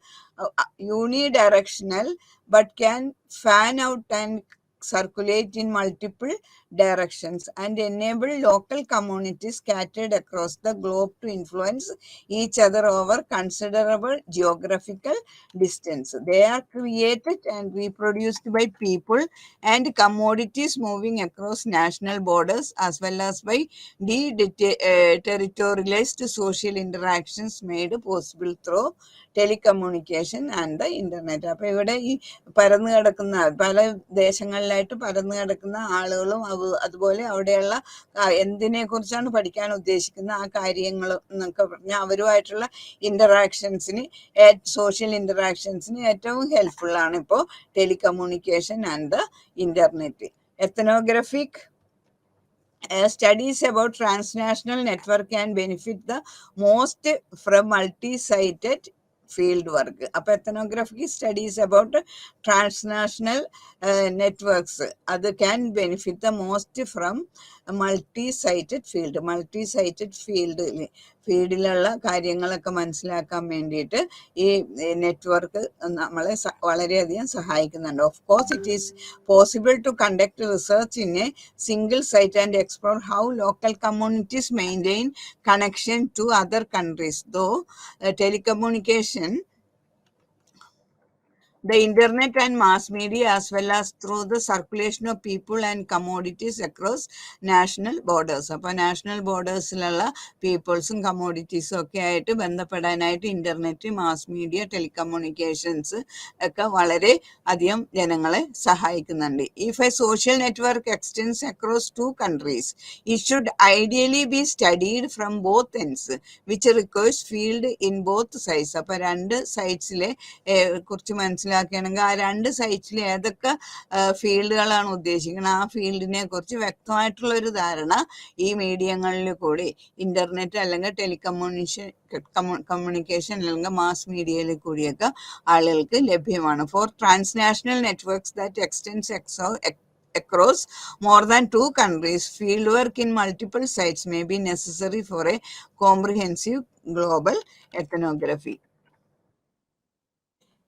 unidirectional but can fan out and circulate in multiple directions and enable local communities scattered across the globe to influence each other over considerable geographical distance. They are created and reproduced by people and commodities moving across national borders as well as by territorialized social interactions made possible through telecommunication and the internet. അപ്പൊ ഇവിടെ ഈ പരന്നു കിടക്കുന്ന പല ദേശങ്ങളിലായിട്ട് പരന്നു കിടക്കുന്ന ആളുകളും അതുപോലെ അവിടെയുള്ള എന്തിനെ കുറിച്ചാണ് പഠിക്കാൻ ഉദ്ദേശിക്കുന്ന ആ കാര്യങ്ങൾ എന്നൊക്കെ പറഞ്ഞാൽ അവരുമായിട്ടുള്ള ഇന്ററാക്ഷൻസിന് സോഷ്യൽ ഇന്ററാക്ഷൻസിന് ഏറ്റവും ഹെൽപ്ഫുൾ ആണ് ഇപ്പോൾ telecommunication and the internet. എത്നോഗ്രഫിക് studies about transnational network can benefit the most from multi-sited field work. അപ്പോൾ ethnographic studies about transnational networks അത് can benefit the most from multi sited ഫീൽഡിലുള്ള കാര്യങ്ങളൊക്കെ മനസ്സിലാക്കാൻ വേണ്ടിയിട്ട് ഈ നെറ്റ്വർക്ക് നമ്മളെ വളരെയധികം സഹായിക്കുന്നുണ്ട്. Of course it is possible to conduct research in a single site and explore how local communities maintain connection to other countries. Though telecommunication, the internet and mass media as well as through the circulation of people and commodities across national borders. അപ്പോൾ national ബോർഡേഴ്സിലുള്ള പീപ്പിൾസും കമ്മോഡിറ്റീസും ഒക്കെ ആയിട്ട് ബന്ധപ്പെടാനായിട്ട് internet, mass media, telecommunications ഒക്കെ വളരെ അധികം ജനങ്ങളെ സഹായിക്കുന്നുണ്ട്. If a social network extends across two countries it should ideally be studied from both ends which requires field in both sides. അപ്പോൾ രണ്ട് സൈഡ്സിലെ കുറിച്ച് മനസ്സിലാക്കുകയാണെങ്കിൽ ആ രണ്ട് സൈറ്റിൽ ഏതൊക്കെ ഫീൽഡുകളാണ് ഉദ്ദേശിക്കുന്നത് ആ ഫീൽഡിനെ കുറിച്ച് വ്യക്തമായിട്ടുള്ള ഒരു ധാരണ ഈ മീഡിയങ്ങളിൽ കൂടി ഇന്റർനെറ്റ് അല്ലെങ്കിൽ കമ്മ്യൂണിക്കേഷൻ അല്ലെങ്കിൽ മാസ് മീഡിയയിൽ കൂടിയൊക്കെ ആളുകൾക്ക് ലഭ്യമാണ്. For transnational networks that extends across more than two countries, fieldwork in multiple sites may be necessary for a comprehensive global ethnography.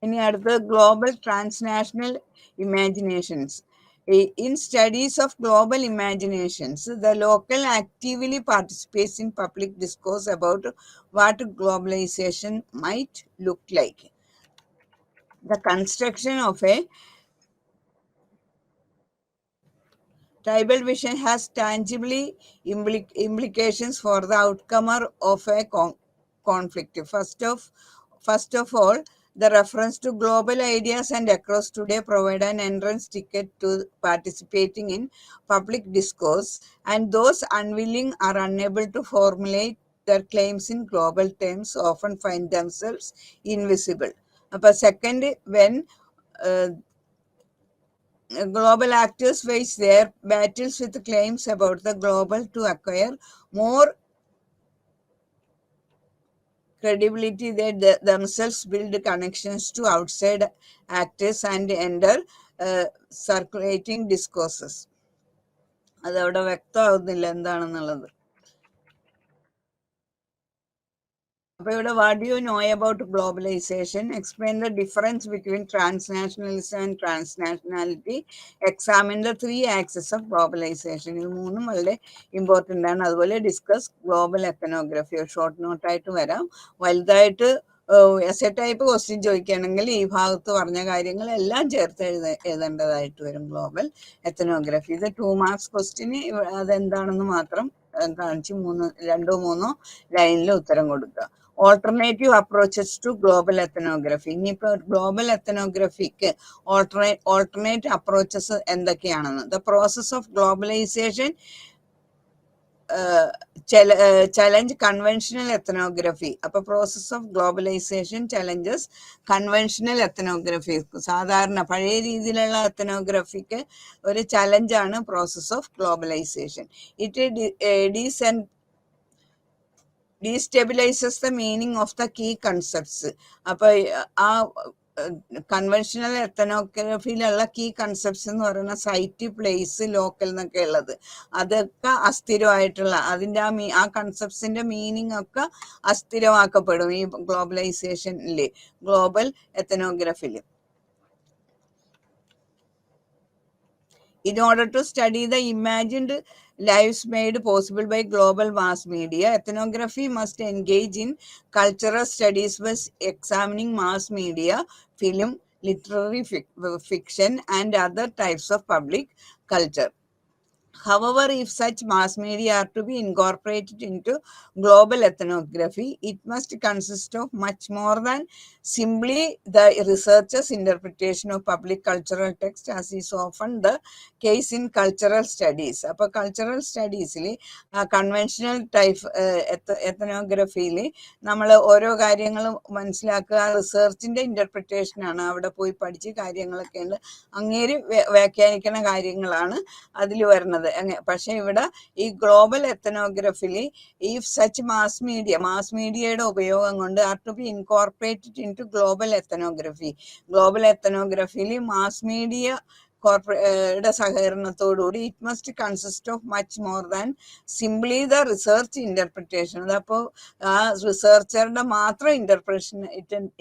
ഇനി അടുത്ത global transnational imaginations. In studies of global imaginations, the local actively participates in public discourse about what globalization might look like. The construction of a tribal vision has tangibly implications for the outcome of a conflict. First of all, the reference to global ideas and across today provide an entrance ticket to participating in public discourse, and those unwilling or unable to formulate their claims in global terms often find themselves invisible. But second, when global actors wage their battles with claims about the global to acquire more credibility, they themselves build connections to outside actors and enter circulating discourses. അതവിടെ വ്യക്തമാകുന്നില്ല എന്താണെന്നുള്ളത്. അപ്പോൾ ഇവിടെ what do you know about globalization, explain the difference between transnationalism and transnationality, examine the 3 axes of globalization. ഇത് മൂന്നും വളരെ important ആണ്. അതുപോലെ discuss global എക്കനോഗ്രഫി. ഒരു ഷോർട്ട് നോട്ടായിട്ട് വരാം. വലുതായിട്ട് എസ് എ ടൈപ്പ് ക്വസ്റ്റ്യൻ ചോദിക്കുകയാണെങ്കിൽ ഈ ഭാഗത്ത് പറഞ്ഞ കാര്യങ്ങളെല്ലാം ചേർത്ത് എഴുതേണ്ടതായിട്ട് വരും. ഗ്ലോബൽ എത്തനോഗ്രഫി ഇത് 2 മാർക്സ് ക്വസ്റ്റ്യന് അതെന്താണെന്ന് മാത്രം കാണിച്ച് 2-3 ലൈനിൽ ഉത്തരം കൊടുക്കുക. Alternative approaches to global ethnography. ഇനിയിപ്പോൾ ഗ്ലോബൽ എത്തനോഗ്രഫിക്ക് ഓൾട്ടർനേറ്റ് അപ്രോച്ചസ് എന്തൊക്കെയാണെന്ന്. The process of globalization challenge conventional ethnography. അപ്പൊ process of globalization challenges conventional ethnography. സാധാരണ പഴയ രീതിയിലുള്ള എത്തനോഗ്രഫിക്ക് ഒരു ചലഞ്ചാണ് process of globalization. It destabilizes the meaning of the key concepts. അപ്പൊ ആ കൺവെൻഷണൽ എത്തനോഗ്രഫിയിലുള്ള കീ കൺസെപ്റ്റ്സ് എന്ന് പറയുന്ന സൈറ്റ്, പ്ലേസ്, ലോക്കൽ എന്നൊക്കെ ഉള്ളത് അതൊക്കെ അസ്ഥിരമായിട്ടുള്ള അതിൻ്റെ ആ കൺസെപ്റ്റ്സിന്റെ മീനിങ് ഒക്കെ അസ്ഥിരമാക്കപ്പെടും ഈ ഗ്ലോബലൈസേഷനിൽ, global എത്തനോഗ്രഫിയിൽ. In order to study the imagined lives made possible by global mass media, ethnography must engage in cultural studies by examining mass media, film, literary fiction, and other types of public culture. However, if such mass media are to be incorporated into global ethnography, it must consist of much more than simply the researcher's interpretation of public cultural text, as is often the case in cultural studies. അപ്പോൾ cultural സ്റ്റഡീസിൽ conventional type എത്തനോഗ്രഫിയിൽ നമ്മൾ ഓരോ കാര്യങ്ങളും മനസ്സിലാക്കുക, റിസർച്ചിൻ്റെ ഇൻ്റർപ്രിറ്റേഷനാണ്. അവിടെ പോയി പഠിച്ച് കാര്യങ്ങളൊക്കെ ഉണ്ട്, അങ്ങേര് വ്യാഖ്യാനിക്കുന്ന കാര്യങ്ങളാണ് അതിൽ വരുന്നത്. പക്ഷെ ഇവിടെ ഈ ഗ്ലോബൽ എത്തനോഗ്രഫിയിൽ ഈ സച്ച് മാസ് മീഡിയയുടെ ഉപയോഗം കൊണ്ട് are to be incorporated into global ethnography. Global എത്തനോഗ്രഫിയിൽ മാസ് മീഡിയ യുടെ സഹകരണത്തോടുകൂടി it must consist of much more than simply the research interpretation. അതപ്പോൾ ആ റിസർച്ചറുടെ മാത്രം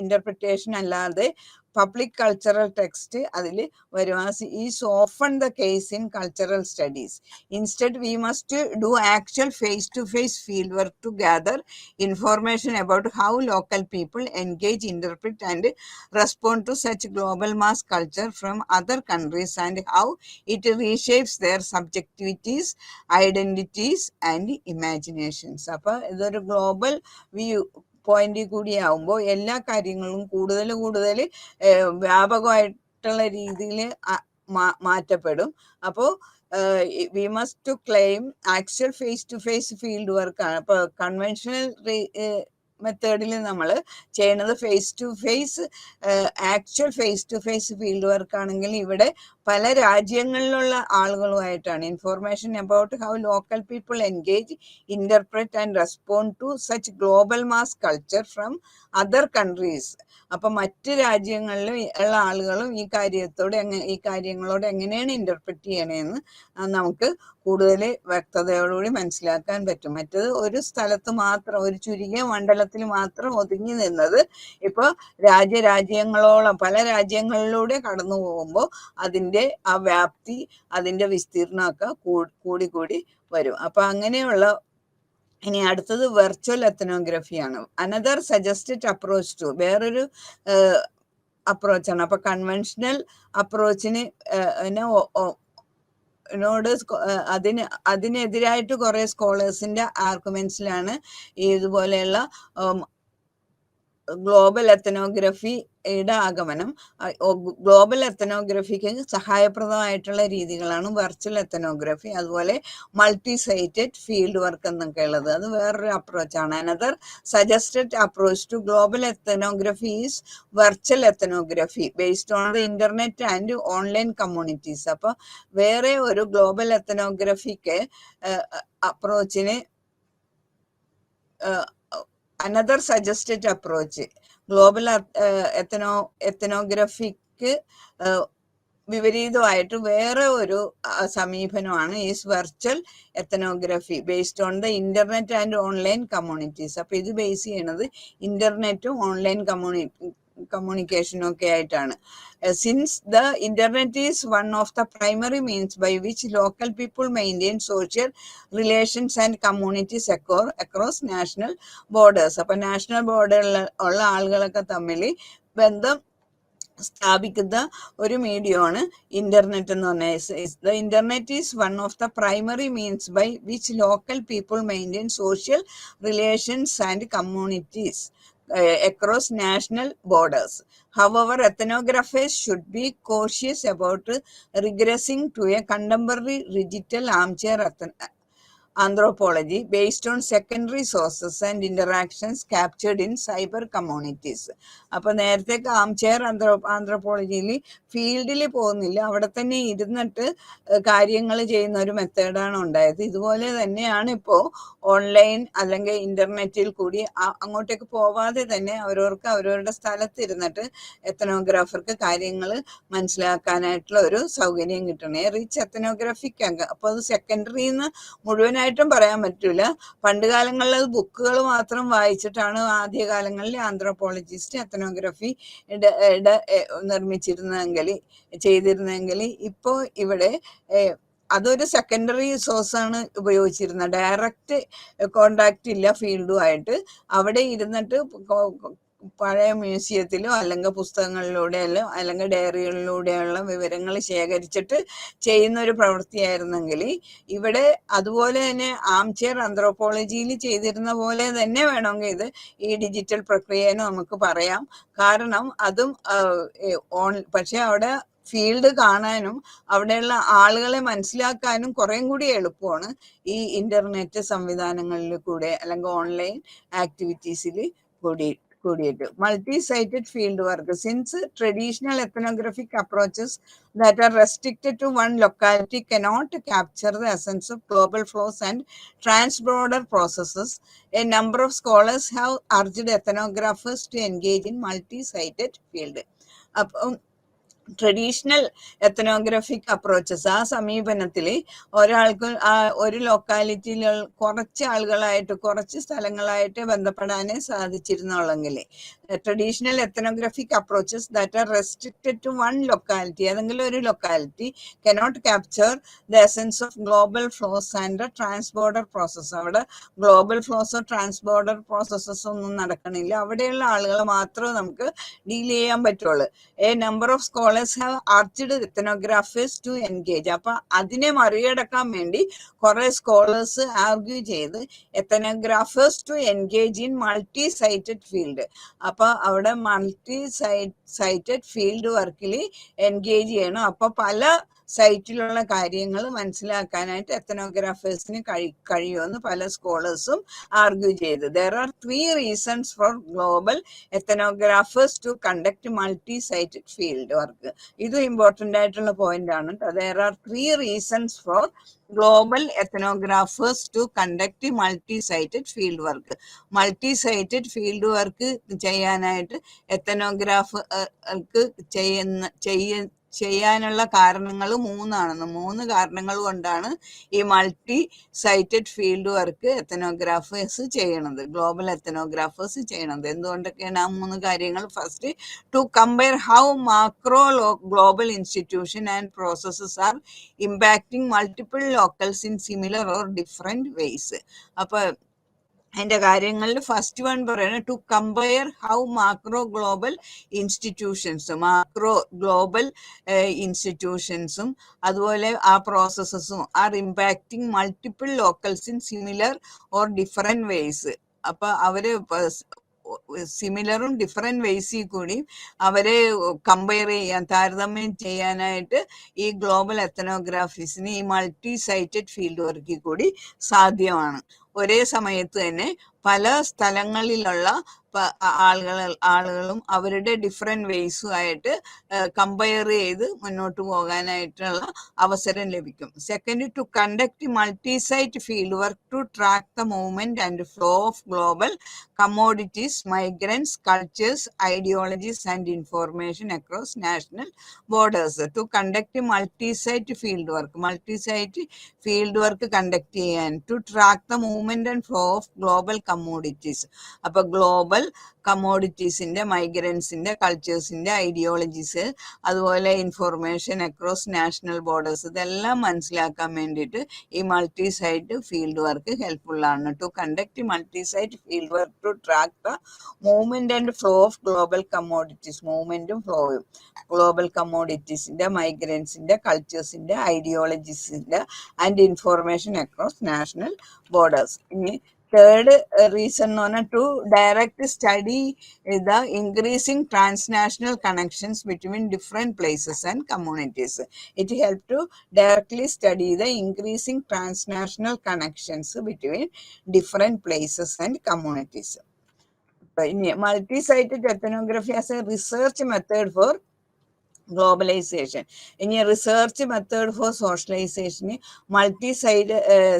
ഇന്റർപ്രിറ്റേഷൻ അല്ലാതെ പബ്ലിക് കൾച്ചറൽ ടെക്സ്റ്റ് അതിൽ വരും. Is often the case in cultural studies. Instead we must do actual face to face field work to gather information about how local people engage, interpret and respond to such global mass culture from other countries and how it reshapes their subjectivities, identities and imaginations. അപ്പോൾ ഇതൊരു global view പോയിന്റിൽ കൂടിയാവുമ്പോൾ എല്ലാ കാര്യങ്ങളും കൂടുതൽ വ്യാപകമായിട്ടുള്ള രീതിയിൽ മാറ്റപ്പെടും. അപ്പോൾ we must to claim actual face to face field വർക്കാണ്. അപ്പോൾ കൺവെൻഷണൽ മെത്തേഡിൽ നമ്മൾ ചെയ്യുന്നത് actual face to face field work ആണെങ്കിൽ ഇവിടെ പല രാജ്യങ്ങളിലുള്ള ആളുകളുമായിട്ടാണ്. Information about how local people engage, interpret and respond to such global mass culture from other countries. അപ്പൊ മറ്റ് രാജ്യങ്ങളിൽ ഉള്ള ആളുകളും ഈ കാര്യങ്ങളോട് എങ്ങനെയാണ് ഇന്റർപ്രറ്റ് ചെയ്യണേന്ന് നമുക്ക് കൂടുതൽ വ്യക്തതയോടുകൂടി മനസ്സിലാക്കാൻ പറ്റും. മറ്റത് ഒരു സ്ഥലത്ത് മാത്രം, ഒരു ചുരുങ്ങിയ മണ്ഡലത്തിൽ മാത്രം ഒതുങ്ങി നിന്നത് ഇപ്പോൾ രാജ്യങ്ങളോളം പല രാജ്യങ്ങളിലൂടെ കടന്നു പോകുമ്പോൾ അതിൻ്റെ ആ വ്യാപ്തി, അതിൻ്റെ വിസ്തീർണമൊക്കെ കൂടി വരും. അപ്പൊ അങ്ങനെയുള്ള ഇനി അടുത്തത് വെർച്വൽ എത്തനോഗ്രഫിയാണ്. അനദർ സജസ്റ്റഡ് അപ്രോച്ച് ടു, വേറൊരു അപ്രോച്ചാണ്. അപ്പൊ കൺവെൻഷണൽ അപ്രോച്ചിന് അതിനെതിരായിട്ട് കുറെ സ്കോളേഴ്സിന്റെ ആർഗ്യുമെന്റ്സിലാണ് ഇതുപോലെയുള്ള ഗ്ലോബൽ എത്തനോഗ്രഫിയുടെ ആഗമനം. ഗ്ലോബൽ എത്തനോഗ്രഫിക്ക് സഹായപ്രദമായിട്ടുള്ള രീതികളാണ് വെർച്വൽ എത്തനോഗ്രഫി, അതുപോലെ മൾട്ടി സൈറ്റഡ് ഫീൽഡ് വർക്ക് എന്നൊക്കെ ഉള്ളത്. അത് വേറൊരു അപ്രോച്ചാണ്. Another suggested approach to global ethnography is virtual ethnography based on the internet and online communities. അപ്പോൾ വേറെ ഒരു ഗ്ലോബൽ എത്തനോഗ്രഫിക്ക് അപ്രോച്ചിന് അനദർ സജസ്റ്റഡ് അപ്രോച്ച് ഗ്ലോബൽ എത്തനോഗ്രഫിക്ക് വിപരീതമായിട്ട് വേറെ ഒരു സമീപനമാണ് ഈ virtual ethnography based on the internet and online communities. അപ്പൊ ഇത് ബേസ് ചെയ്യണത് ഇന്റർനെറ്റും ഓൺലൈൻ കമ്മ്യൂണിക്കേഷനും ഒക്കെ ആയിട്ടാണ്. Since the internet is one of the primary means by which local people maintain social relations and communities across national borders. അപ്പൊ national ബോർഡറിൽ ഉള്ള ആളുകളൊക്കെ തമ്മിൽ ബന്ധം സ്ഥാപിക്കുന്ന ഒരു മീഡിയമാണ് ഇന്റർനെറ്റ് എന്ന് പറഞ്ഞാൽ. The internet is one of the primary means by which local people maintain social relations and communities across national borders. However, ethnographers should be cautious about regressing to a contemporary digital armchair anthropology based on secondary sources and interactions captured in cyber communities. അപ്പോൾ നേരത്തെ armchair ആന്ത്രോപോളജിയിൽ ഫീൽഡിൽ പോകുന്നില്ല, അവിടെ തന്നെ ഇരുന്നിട്ട് കാര്യങ്ങൾ ചെയ്യുന്ന ഒരു മെത്തേഡാണ് ഉണ്ടായത്. ഇതുപോലെ തന്നെയാണ് ഇപ്പോൾ ഓൺലൈൻ അല്ലെങ്കിൽ ഇന്റർനെറ്റിൽ കൂടി അങ്ങോട്ടേക്ക് പോവാതെ തന്നെ അവരവരുടെ സ്ഥലത്തിരുന്നിട്ട് എത്തനോഗ്രാഫർക്ക് കാര്യങ്ങൾ മനസ്സിലാക്കാനായിട്ടുള്ള ഒരു സൗകര്യം കിട്ടണേ. റിച്ച് എത്തനോഗ്രാഫിക് അപ്പോൾ അത് സെക്കൻഡറിന്ന് മുഴുവനായിട്ടും പറയാൻ പറ്റൂല. പണ്ട് കാലങ്ങളിൽ അത് ബുക്കുകൾ മാത്രം വായിച്ചിട്ടാണ് ആദ്യകാലങ്ങളിൽ ആന്ത്രോപോളജിസ്റ്റ് എത്തനോഗ്രഫി ചെയ്തിരുന്നെങ്കിൽ ഇപ്പോൾ ഇവിടെ അതൊരു സെക്കൻഡറി സോഴ്സാണ് ഉപയോഗിച്ചിരുന്നത്. ഡയറക്റ്റ് കോണ്ടാക്റ്റ് ഇല്ല ഫീൽഡുമായിട്ട്. അവിടെ ഇരുന്നിട്ട് പഴയ മ്യൂസിയത്തിലോ അല്ലെങ്കിൽ പുസ്തകങ്ങളിലൂടെയോ അല്ലെങ്കിൽ ഡയറികളിലൂടെയുള്ള വിവരങ്ങൾ ശേഖരിച്ചിട്ട് ചെയ്യുന്ന ഒരു പ്രവൃത്തിയായിരുന്നെങ്കിൽ ഇവിടെ അതുപോലെ തന്നെ ആംചെയർ ആന്ത്രോപോളജിയിൽ ചെയ്തിരുന്ന പോലെ തന്നെ വേണമെങ്കിൽ ഇത് ഈ ഡിജിറ്റൽ പ്രക്രിയയെന്ന് നമുക്ക് പറയാം. കാരണം അതും പക്ഷെ അവിടെ ഫീൽഡ് കാണാനും അവിടെയുള്ള ആളുകളെ മനസ്സിലാക്കാനും കുറേം കൂടി എളുപ്പമാണ് ഈ ഇന്റർനെറ്റ് സംവിധാനങ്ങളിൽ കൂടെ അല്ലെങ്കിൽ ഓൺലൈൻ ആക്ടിവിറ്റീസിൽ കൂടിയിട്ട്. Multi-sited field work. Since traditional ethnographic approaches that are restricted to one locality cannot capture the essence of global flows and trans-border processes, a number of scholars have urged ethnographers to engage in multi-sited field. Traditional ethnographic approaches, ആ സമീപനത്തിൽ ഒരാൾക്ക് ഒരു ലൊക്കാലിറ്റിയിൽ കുറച്ച് ആളുകളായിട്ട് കുറച്ച് സ്ഥലങ്ങളായിട്ട് ബന്ധപ്പെടാനേ സാധിച്ചിരുന്നുള്ളെങ്കിൽ traditional ethnographic approaches that are restricted to one locality, ഏതെങ്കിലും ഒരു locality cannot capture the essence of global flows and transborder process. അവിടെ ഗ്ലോബൽ ഫ്ലോസോ ട്രാൻസ്ബോർഡർ പ്രോസസ്സസ് ഒന്നും നടക്കണില്ല. അവിടെയുള്ള ആളുകളെ മാത്രമേ നമുക്ക് ഡീൽ ചെയ്യാൻ പറ്റുള്ളൂ. A number of scholars have urged ethnographers to engage. അപ്പൊ അതിനെ മറികടക്കാൻ വേണ്ടി കുറെ സ്കോളേഴ്സ് ആർഗ്യൂ ചെയ്ത് ethnographers to engage in multi sited field. അപ്പൊ അവിടെ മൾട്ടി സൈറ്റഡ് ഫീൽഡ് വർക്കിൽ എൻഗേജ് ചെയ്യണം. അപ്പൊ പല സൈറ്റിലുള്ള കാര്യങ്ങൾ മനസ്സിലാക്കാനായിട്ട് എത്തനോഗ്രാഫേഴ്സിന് കഴിയുമെന്ന് പല സ്കോളേഴ്സും ആർഗ്യൂ ചെയ്തു. There are 3 reasons for global ethnographers to conduct multi-sited field work. ഇത് ഇമ്പോർട്ടൻ്റ് ആയിട്ടുള്ള പോയിന്റ് ആണ്. There are 3 reasons for global ethnographers to conduct multi-sited field work. Multi-sited field work ചെയ്യാനായിട്ട് എത്തനോഗ്രാഫർക്ക് ചെയ്യാനുള്ള കാരണങ്ങൾ 3 കാരണങ്ങൾ കൊണ്ടാണ് ഈ multi sited field work ethnographers ചെയ്യണത്, ഗ്ലോബൽ എത്തനോഗ്രാഫേഴ്സ് ചെയ്യണത്. എന്തുകൊണ്ടൊക്കെയാണ് ആ 3 കാര്യങ്ങൾ? First, to compare how macro global institution and processes are impacting multiple locals in similar or different ways. അപ്പൊ അതിന്റെ കാര്യങ്ങളിൽ ഫസ്റ്റ് വൺ പറയുന്നത് to compare how macro global ഇൻസ്റ്റിറ്റ്യൂഷൻസും അതുപോലെ ആ പ്രോസസ്സസും are impacting multiple locals in similar or different ways. അപ്പൊ അവര് സിമിലറും ഡിഫറെന്റ് വേയ്സിൽ കൂടി അവരെ കമ്പയർ ചെയ്യാൻ, താരതമ്യം ചെയ്യാനായിട്ട് ഈ ഗ്ലോബൽ എത്തനോഗ്രാഫീസിന് ഈ മൾട്ടി സൈറ്റഡ് ഫീൽഡ് വർക്കിൽ കൂടി സാധ്യമാണ്. ഒരേ സമയത്ത് തന്നെ പല സ്ഥലങ്ങളിലുള്ള ആളുകളും അവരുടെ ഡിഫറെന്റ് വേയ്സുമായിട്ട് കമ്പയർ ചെയ്ത് മുന്നോട്ട് പോകാനായിട്ടുള്ള അവസരം ലഭിക്കും. Second, to conduct multi site field work to track the movement and flow of global commodities, migrants, cultures, ideologies and information across national borders. To conduct multi site field work conduct ചെയ്യാൻ, to track the movement and flow of global commodities. അപ്പോൾ global കമ്മോഡിറ്റീസിൻ്റെ, മൈഗ്രൻസിൻ്റെ, കൾച്ചേഴ്സിൻ്റെ, ideologies, അതുപോലെ information across national borders, ഇതെല്ലാം മനസ്സിലാക്കാൻ വേണ്ടിയിട്ട് ഈ മൾട്ടി സൈറ്റ് ഫീൽഡ് വർക്ക് ഹെൽപ്ഫുള്ളാണ്. To conduct multi site field work to track the movement and flow of global commodities, മൂവ്മെൻറ്റും ഫ്ലോയും ഗ്ലോബൽ കമ്മോഡിറ്റീസിൻ്റെ, മൈഗ്രൻസിൻ്റെ, കൾച്ചേഴ്സിൻ്റെ, ഐഡിയോളജീസിൻ്റെ and information across national borders. ഇനി തേർഡ് റീസൺ എന്ന് പറഞ്ഞാൽ to direct study the increasing transnational connections between different places and communities. It help to directly study the increasing transnational connections between different places and communities. ഇനി multi sited ethnography as a research method for globalization. ഇനി research method for സോഷ്യലൈസേഷന് multi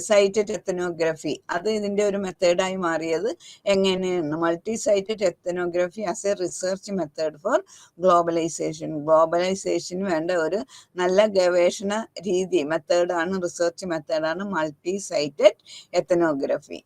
sited ethnography, അത് ഇതിൻ്റെ ഒരു മെത്തേഡായി മാറിയത് എങ്ങനെയാണ്? Multi sited ethnography as a research method for globalization. ഗ്ലോബലൈസേഷന് വേണ്ട ഒരു നല്ല ഗവേഷണ രീതി, മെത്തേഡാണ്, റിസർച്ച് മെത്തേഡാണ് multi sited ethnography.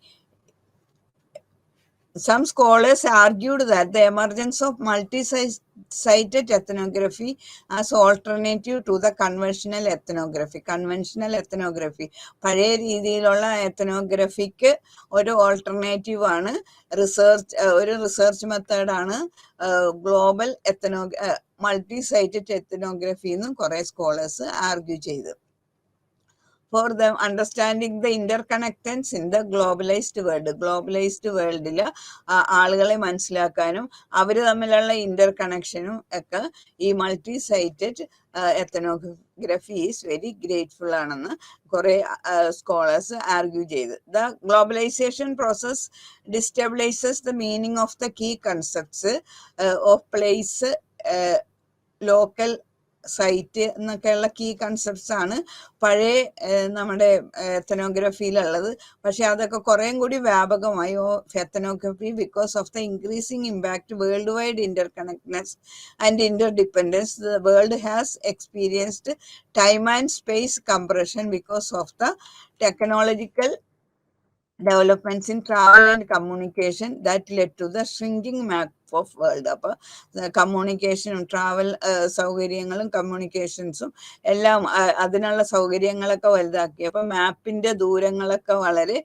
Some scholars argued that the emergence of multi-sited ethnography as alternative to the conventional ethnography. Conventional ethnography, പഴയ രീതിയിലുള്ള എത്തനോഗ്രഫിക്ക് ഒരു ഓൾട്ടർനേറ്റീവ് ആണ് ഒരു റിസർച്ച് മെത്തേഡാണ് ഗ്ലോബൽ മൾട്ടി സൈറ്റഡ് എത്തനോഗ്രഫി എന്നും കുറേ സ്കോളേഴ്സ് ആർഗ്യൂ ചെയ്തു. For the understanding the interconnectedness in the globalized world. Globalized വേൾഡിൽ ആളുകളെ മനസ്സിലാക്കാനും അവർ തമ്മിലുള്ള ഇന്റർ കണക്ഷനും ഒക്കെ ഈ multi sited ethnography is very grateful ആണെന്ന് കുറേ സ്കോളേഴ്സ് ആർഗ്യൂ ചെയ്ത്. The globalization process destabilizes the meaning of the key concepts of place, local, site എന്നൊക്കെയുള്ള കീ കൺസെപ്റ്റ്സ് ആണ് പഴയ നമ്മുടെ എത്തനോഗ്രഫിയിലുള്ളത്. പക്ഷെ അതൊക്കെ കുറേം കൂടി വ്യാപകമായി ethnography because of the increasing impact worldwide interconnectedness and interdependence. The world has experienced time and space compression because of the technological developments in travel and communication that led to the shrinking map of world. അപ്പോൾ കമ്മ്യൂണിക്കേഷനും travel സൗകര്യങ്ങളും കമ്മ്യൂണിക്കേഷൻസും എല്ലാം അതിനുള്ള സൗകര്യങ്ങളൊക്കെ വലുതാക്കി. അപ്പോൾ മാപ്പിൻ്റെ ദൂരങ്ങളൊക്കെ വളരെ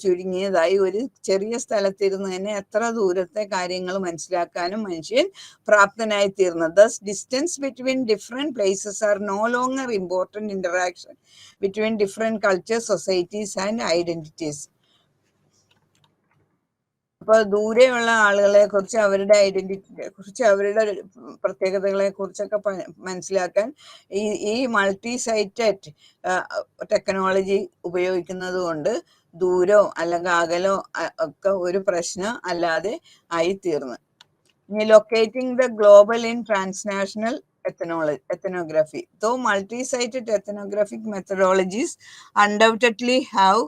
ചുരുങ്ങിയതായി. ഒരു ചെറിയ സ്ഥലത്തിരുന്ന് തന്നെ എത്ര ദൂരത്തെ കാര്യങ്ങൾ മനസ്സിലാക്കാനും മനുഷ്യൻ പ്രാപ്തനായി തീർന്നത്. Thus, distance between different places are no longer important interaction between different cultures, societies and identities. അപ്പോൾ ദൂരെയുള്ള ആളുകളെ കുറിച്ച്, അവരുടെ ഐഡന്റിറ്റിയെ കുറിച്ച്, അവരുടെ പ്രത്യേകതകളെ കുറിച്ചൊക്കെ മനസ്സിലാക്കാൻ ഈ മൾട്ടി സൈറ്റഡ് ടെക്നോളജി ഉപയോഗിക്കുന്നത് കൊണ്ട് ദൂരവും അല്ലെങ്കിൽ അകലോ ഒക്കെ ഒരു പ്രശ്നം അല്ലാതെ ആയി തീർന്നു. ഇനി locating the global in transnational ethnography. Though multi-sited ethnographic methodologies undoubtedly have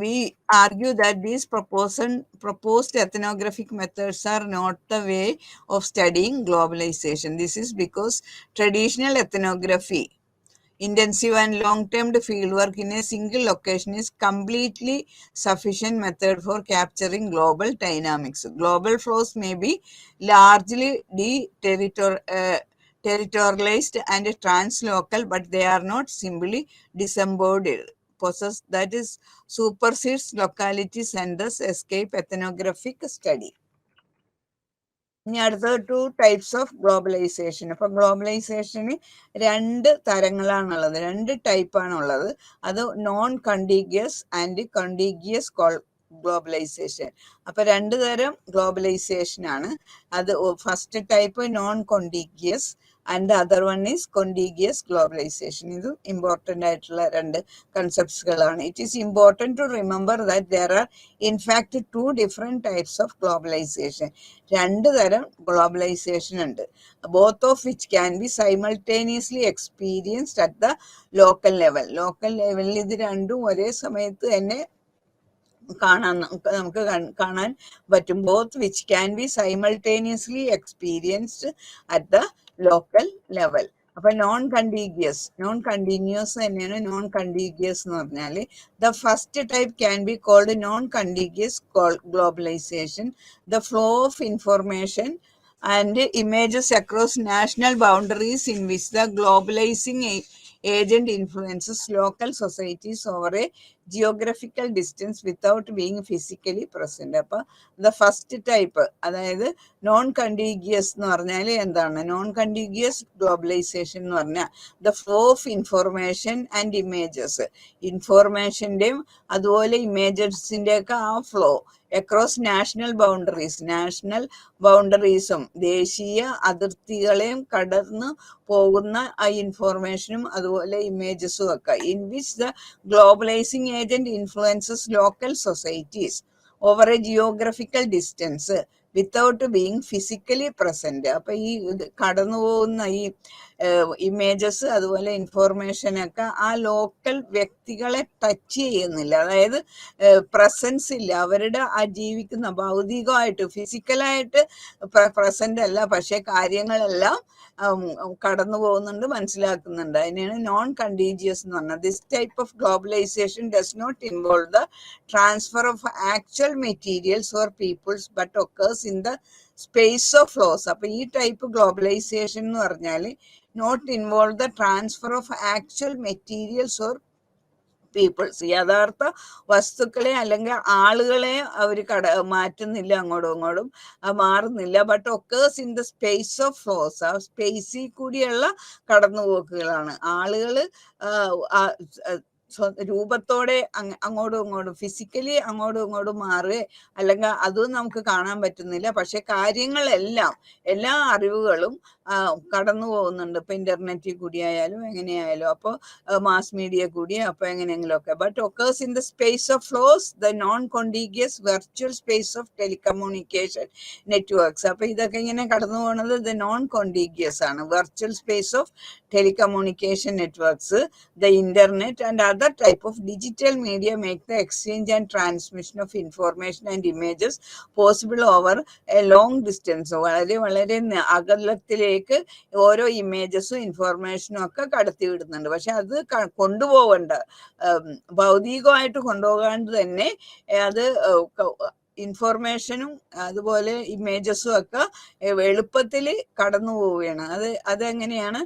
we argue that these proposed ethnographic methods are not the way of studying globalization. This is because traditional ethnography, intensive and long-term fieldwork in a single location, is completely sufficient method for capturing global dynamics. Global flows may be largely territorialized and translocal, but they are not simply disembodied process that is supersedes localities and thus escape ethnographic study. ഇനി അടുത്തത് 2 types of globalization. അപ്പൊ ഗ്ലോബലൈസേഷന് 2 തരങ്ങളാണുള്ളത്, 2 ടൈപ്പാണുള്ളത്. അത് non കണ്ടിഗ്യസ് and കണ്ടിഗ്യസ് globalisation. അപ്പൊ 2 തരം globalization ആണ്. അത് first type non contiguous and the other one is contiguous globalization. ഇത് important ആയിട്ടുള്ള 2 കൺസെപ്റ്റ്സുകളാണ്. It is important to remember that there are in fact 2 different types of globalization. 2 തരം globalization ഉണ്ട്, both of which can be simultaneously experienced at the local level. Local ലെവലിൽ ഇത് രണ്ടും ഒരേ സമയത്ത് തന്നെ നമുക്ക് കാണാൻ പറ്റും. Both which can be simultaneously experienced at the local level. അപ്പൊ നോൺ കണ്ടിന്യൂസ് തന്നെയാണ് നോൺ കണ്ടിഗ്യസ് എന്ന് പറഞ്ഞാൽ. The first type can be called non contiguous globalization. The flow of information and images across national boundaries in which the globalizing agent influences local societies over a geographical distance without being physically present. അപ്പോൾ the first type, അതായത് non contiguous എന്ന് പറഞ്ഞാൽ എന്താണ്? Non contiguous globalization എന്ന് പറഞ്ഞാൽ the flow of information and images, ഇൻഫോർമേഷൻ്റെയും അതുപോലെ ഇമേജസിൻ്റെ ഒക്കെ ആ ഫ്ലോ അക്രോസ് നാഷണൽ ബൗണ്ടറീസും ദേശീയ അതിർത്തികളെയും കടന്നു പോകുന്ന ആ ഇൻഫോർമേഷനും അതുപോലെ ഇമേജസും ഒക്കെ. In which the globalizing agent influences local societies over a geographical distance without being physically present. അപ്പൊ ഈ കടന്നു പോകുന്ന ഈ ഇമേജസ് അതുപോലെ ഇൻഫോർമേഷനൊക്കെ ആ ലോക്കൽ വ്യക്തികളെ ടച്ച് ചെയ്യുന്നില്ല, അതായത് പ്രസൻസ് ഇല്ല, അവരുടെ ആ ജീവിക്കുന്ന ഭൗതികമായിട്ട് ഫിസിക്കലായിട്ട് പ്രസന്റ് അല്ല, പക്ഷെ കാര്യങ്ങളെല്ലാം കടന്നു പോകുന്നുണ്ട്, മനസ്സിലാക്കുന്നുണ്ട്. അതിനാണ് നോൺ കണ്ടീജിയസ് എന്ന് പറഞ്ഞത്. This type of globalization does not involve the transfer of actual materials or peoples but occurs in the space of flows. അപ്പൊ ഈ ടൈപ്പ് ഗ്ലോബലൈസേഷൻ എന്ന് പറഞ്ഞാൽ not involve the transfer of actual materials or peoples, യഥാർത്ഥ വസ്തുക്കളെ അല്ലെങ്കിൽ ആളുകളെ അവർ മാറ്റുന്നില്ല, അങ്ങോട്ടും ഇങ്ങോട്ടും മാറുന്നില്ല. But occurs in the space of flows, ആ സ്പേസിൽ കൂടിയുള്ള കടന്നുപോക്കുകളാണ്. ആളുകൾ രൂപത്തോടെ അങ്ങോട്ടും ഇങ്ങോട്ടും ഫിസിക്കലി അങ്ങോട്ടും ഇങ്ങോട്ടും മാറുക അല്ലെങ്കിൽ അതും നമുക്ക് കാണാൻ പറ്റുന്നില്ല, പക്ഷെ കാര്യങ്ങളെല്ലാം എല്ലാ അറിവുകളും കടന്നു പോകുന്നുണ്ട്. ഇപ്പൊ ഇന്റർനെറ്റിൽ കൂടിയായാലും എങ്ങനെയായാലും, അപ്പോൾ മാസ് മീഡിയ കൂടി അപ്പോൾ എങ്ങനെയെങ്കിലും ഒക്കെ. But occurs in the space of flows, the non contiguous virtual space of telecommunication networks. അപ്പൊ ഇതൊക്കെ ഇങ്ങനെ കടന്നു പോകുന്നത് ദ നോൺ കോണ്ടിഗ്യസ് ആണ്. Virtual space of telecommunication networks, the internet and other type of digital media make the exchange and transmission of information and images possible over a long distance. വളരെ വളരെ അകലത്തിലേക്ക് ഓരോ ഇമേജസും ഇൻഫോർമേഷനും ഒക്കെ കടത്തി വിടുന്നുണ്ട്. പക്ഷെ അത് കൊണ്ടുപോകണ്ട, ഭൗതികമായിട്ട് കൊണ്ടുപോകാണ്ട് തന്നെ അത് ഇൻഫോർമേഷനും അതുപോലെ ഇമേജസും ഒക്കെ എളുപ്പത്തിൽ കടന്നു പോവുകയാണ്. അതെങ്ങനെയാണ്?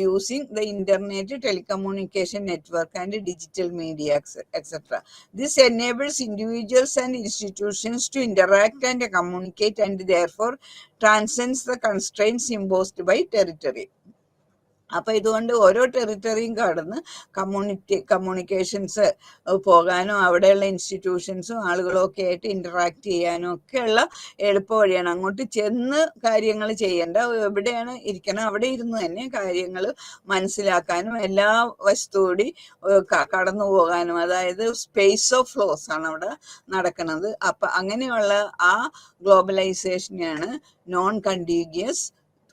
Using the internet, telecommunication network and digital media etcetera. This enables individuals and institutions to interact and communicate and therefore transcends the constraints imposed by territory. അപ്പൊ ഇതുകൊണ്ട് ഓരോ ടെറിട്ടറിയും കടന്ന് കമ്മ്യൂണിക്കേഷൻസ് പോകാനും അവിടെയുള്ള ഇൻസ്റ്റിറ്റ്യൂഷൻസും ആളുകളും ഒക്കെ ആയിട്ട് ഇന്ററാക്ട് ചെയ്യാനും ഒക്കെയുള്ള എളുപ്പ വഴിയാണ്. അങ്ങോട്ട് ചെന്ന് കാര്യങ്ങൾ ചെയ്യേണ്ട, എവിടെയാണ് ഇരിക്കണം അവിടെ ഇരുന്ന് തന്നെ കാര്യങ്ങൾ മനസ്സിലാക്കാനും എല്ലാ വസ്തുകൂടി കടന്നു പോകാനും, അതായത് സ്പേസ് ഓഫ് ഫ്ലോസ് ആണ് അവിടെ നടക്കുന്നത്. അപ്പൊ അങ്ങനെയുള്ള ആ ഗ്ലോബലൈസേഷനെയാണ് നോൺ കണ്ടിഗ്യസ്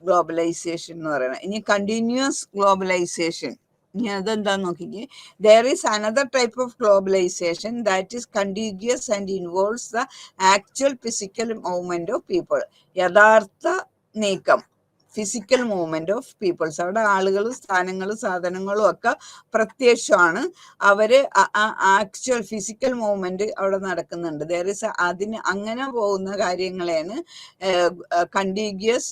ഗ്ലോബലൈസേഷൻ എന്ന് പറയുന്നത്. ഇനി കണ്ടിന്യൂസ് ഗ്ലോബലൈസേഷൻ, ഇനി അതെന്താന്ന് നോക്കിക്കേ. There is another type of globalization that is contiguous and involves the actual physical movement of people. യഥാർത്ഥ നീക്കം, ഫിസിക്കൽ മൂവ്മെന്റ് ഓഫ് പീപ്പിൾസ്, അവിടെ ആളുകളും സ്ഥാനങ്ങളും സാധനങ്ങളും ഒക്കെ പ്രത്യക്ഷമാണ്. അവര് ആക്ച്വൽ ഫിസിക്കൽ മൂവ്മെന്റ് അവിടെ നടക്കുന്നുണ്ട്. ദർ ഈസ് അങ്ങനെ പോകുന്ന കാര്യങ്ങളെയാണ് കണ്ടിഗ്യസ്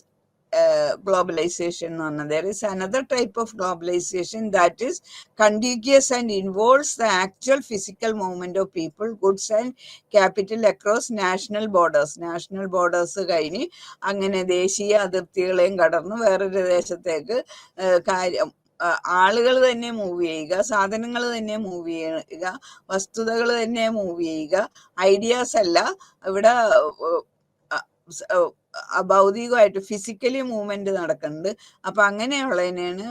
globalization. There is another type of globalization that is contiguous and involves the actual physical movement of people, goods and capital across national borders. National borders കഴിഞ്ഞ് അങ്ങനെ ദേശീയ അതിർത്തികളെയും കടന്ന് വേറൊരു ദേശത്തേക്ക് കാര്യം ആളുകൾ തന്നെ മൂവ് ചെയ്യുക, സാധനങ്ങൾ തന്നെ മൂവ് ചെയ്യുക, വസ്തുതകൾ തന്നെ മൂവ് ചെയ്യുക, ഐഡിയാസ് അല്ല ഇവിടെ ഭൗതികമായിട്ട് ഫിസിക്കലി മൂവ്മെന്റ് നടക്കുന്നുണ്ട്. അപ്പൊ അങ്ങനെയുള്ളതിനാണ്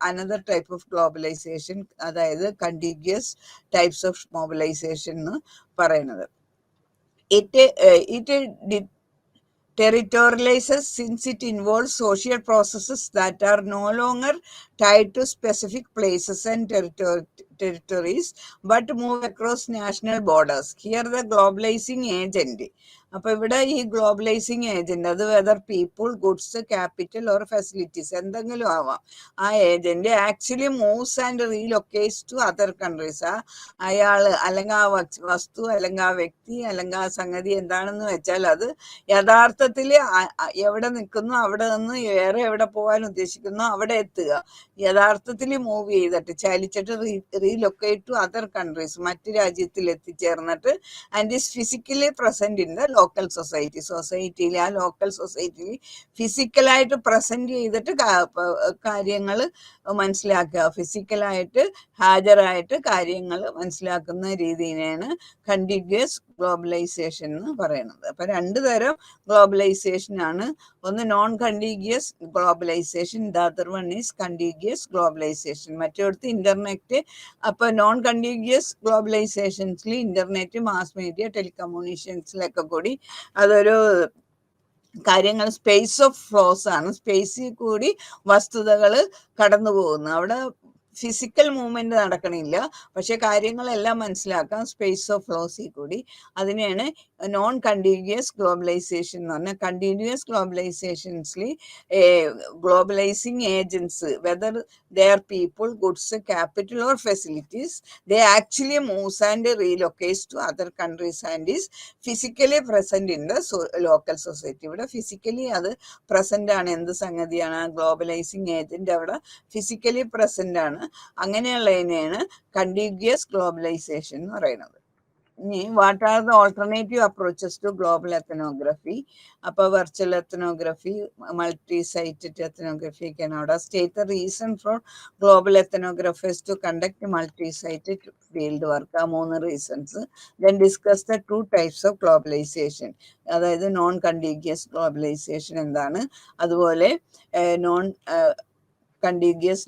അനദർ ടൈപ്പ് ഓഫ് ഗ്ലോബലൈസേഷൻ, അതായത് കണ്ടിഗ്യസ് ടൈപ്സ് ഓഫ് മോബിലൈസേഷൻ എന്ന് പറയുന്നത്. It territorializes since it involves social processes that are no longer tied to specific places and territories but move across national borders. Here the globalizing agent, അപ്പൊ ഇവിടെ ഈ globalizing agent, അത് whether people, goods, capital or facilities എന്തെങ്കിലും ആവാം, ആ agent actually moves and relocates to other countries. അയാള് അല്ലെങ്കിൽ ആ വസ്തു അല്ലെങ്കിൽ ആ വ്യക്തി അല്ലെങ്കിൽ ആ സംഗതി എന്താണെന്ന് വെച്ചാൽ അത് യഥാർത്ഥത്തിൽ എവിടെ നിൽക്കുന്നു അവിടെ നിന്ന് വേറെ എവിടെ പോകാൻ ഉദ്ദേശിക്കുന്നു അവിടെ എത്തുക, യഥാർത്ഥത്തിൽ മൂവ് ചെയ്തിട്ട് ചലിച്ചിട്ട് റീലൊക്കേറ്റ് ടു അതർ കൺട്രീസ്, മറ്റു രാജ്യത്തിൽ എത്തിച്ചേർന്നിട്ട് and is physically present in the local society, സൊസൈറ്റിയിൽ ആ ലോക്കൽ സൊസൈറ്റിയിൽ ഫിസിക്കലായിട്ട് പ്രസന്റ് ചെയ്തിട്ട് കാര്യങ്ങൾ മനസ്സിലാക്കുക, ഫിസിക്കലായിട്ട് ഹാജരായിട്ട് കാര്യങ്ങൾ മനസ്സിലാക്കുന്ന രീതിയാണ് കണ്ടിന്യൂസ് ഗ്ലോബലൈസേഷൻ എന്ന് പറയുന്നത്. അപ്പൊ രണ്ടു തരം ഗ്ലോബലൈസേഷൻ ആണ്, ഒന്ന് non continuous globalization, the other one is continuous globalization. മറ്റൊരുത്ത് ഇന്റർനെറ്റ്. അപ്പൊ നോൺ കണ്ടിന്യൂസ് ഗ്ലോബലൈസേഷൻസിൽ ഇന്റർനെറ്റ്, മാസ് മീഡിയ, ടെലികമ്മ്യൂണിക്കേഷൻസിലൊക്കെ കൂടി അതൊരു കാര്യങ്ങൾ സ്പേസ് ഓഫ് ഫ്ലോസ് ആണ്, സ്പേസിൽ കൂടി വസ്തുതകൾ കടന്നു പോകുന്നു, അവിടെ ഫിസിക്കൽ മൂവ്മെന്റ് നടക്കണില്ല, പക്ഷെ കാര്യങ്ങളെല്ലാം മനസ്സിലാക്കാം സ്പേസ് ഓഫ് ഫ്ലോസിൽ കൂടി. അതിനെയാണ് നോൺ കണ്ടിന്യൂസ് ഗ്ലോബലൈസേഷൻ എന്ന് പറഞ്ഞാൽ. കണ്ടിന്യൂസ് ഗ്ലോബലൈസേഷൻസിൽ globalizing agents whether they are people, goods, capital or facilities, they actually moves and relocates to other countries and is physically present in the local society. ഇവിടെ physically അത് present ആണ്. എന്ത് സംഗതിയാണ്? Globalizing agent അവിടെ physically present ആണ്. അങ്ങനെയുള്ളതിനെയാണ് continuous globalization എന്ന് പറയുന്നത്. ഇനി what are the alternative approaches to global ethnography? അപ്പോൾ virtual ethnography, multi sited ethnography ഒക്കെയാണ് അവിടെ. State the reason for global ethnographers to conduct multi sited field work, ആ 3 reasons. Then discuss the 2 types of globalization, അതായത് non continuous globalization എന്താണ്, അതുപോലെ non continuous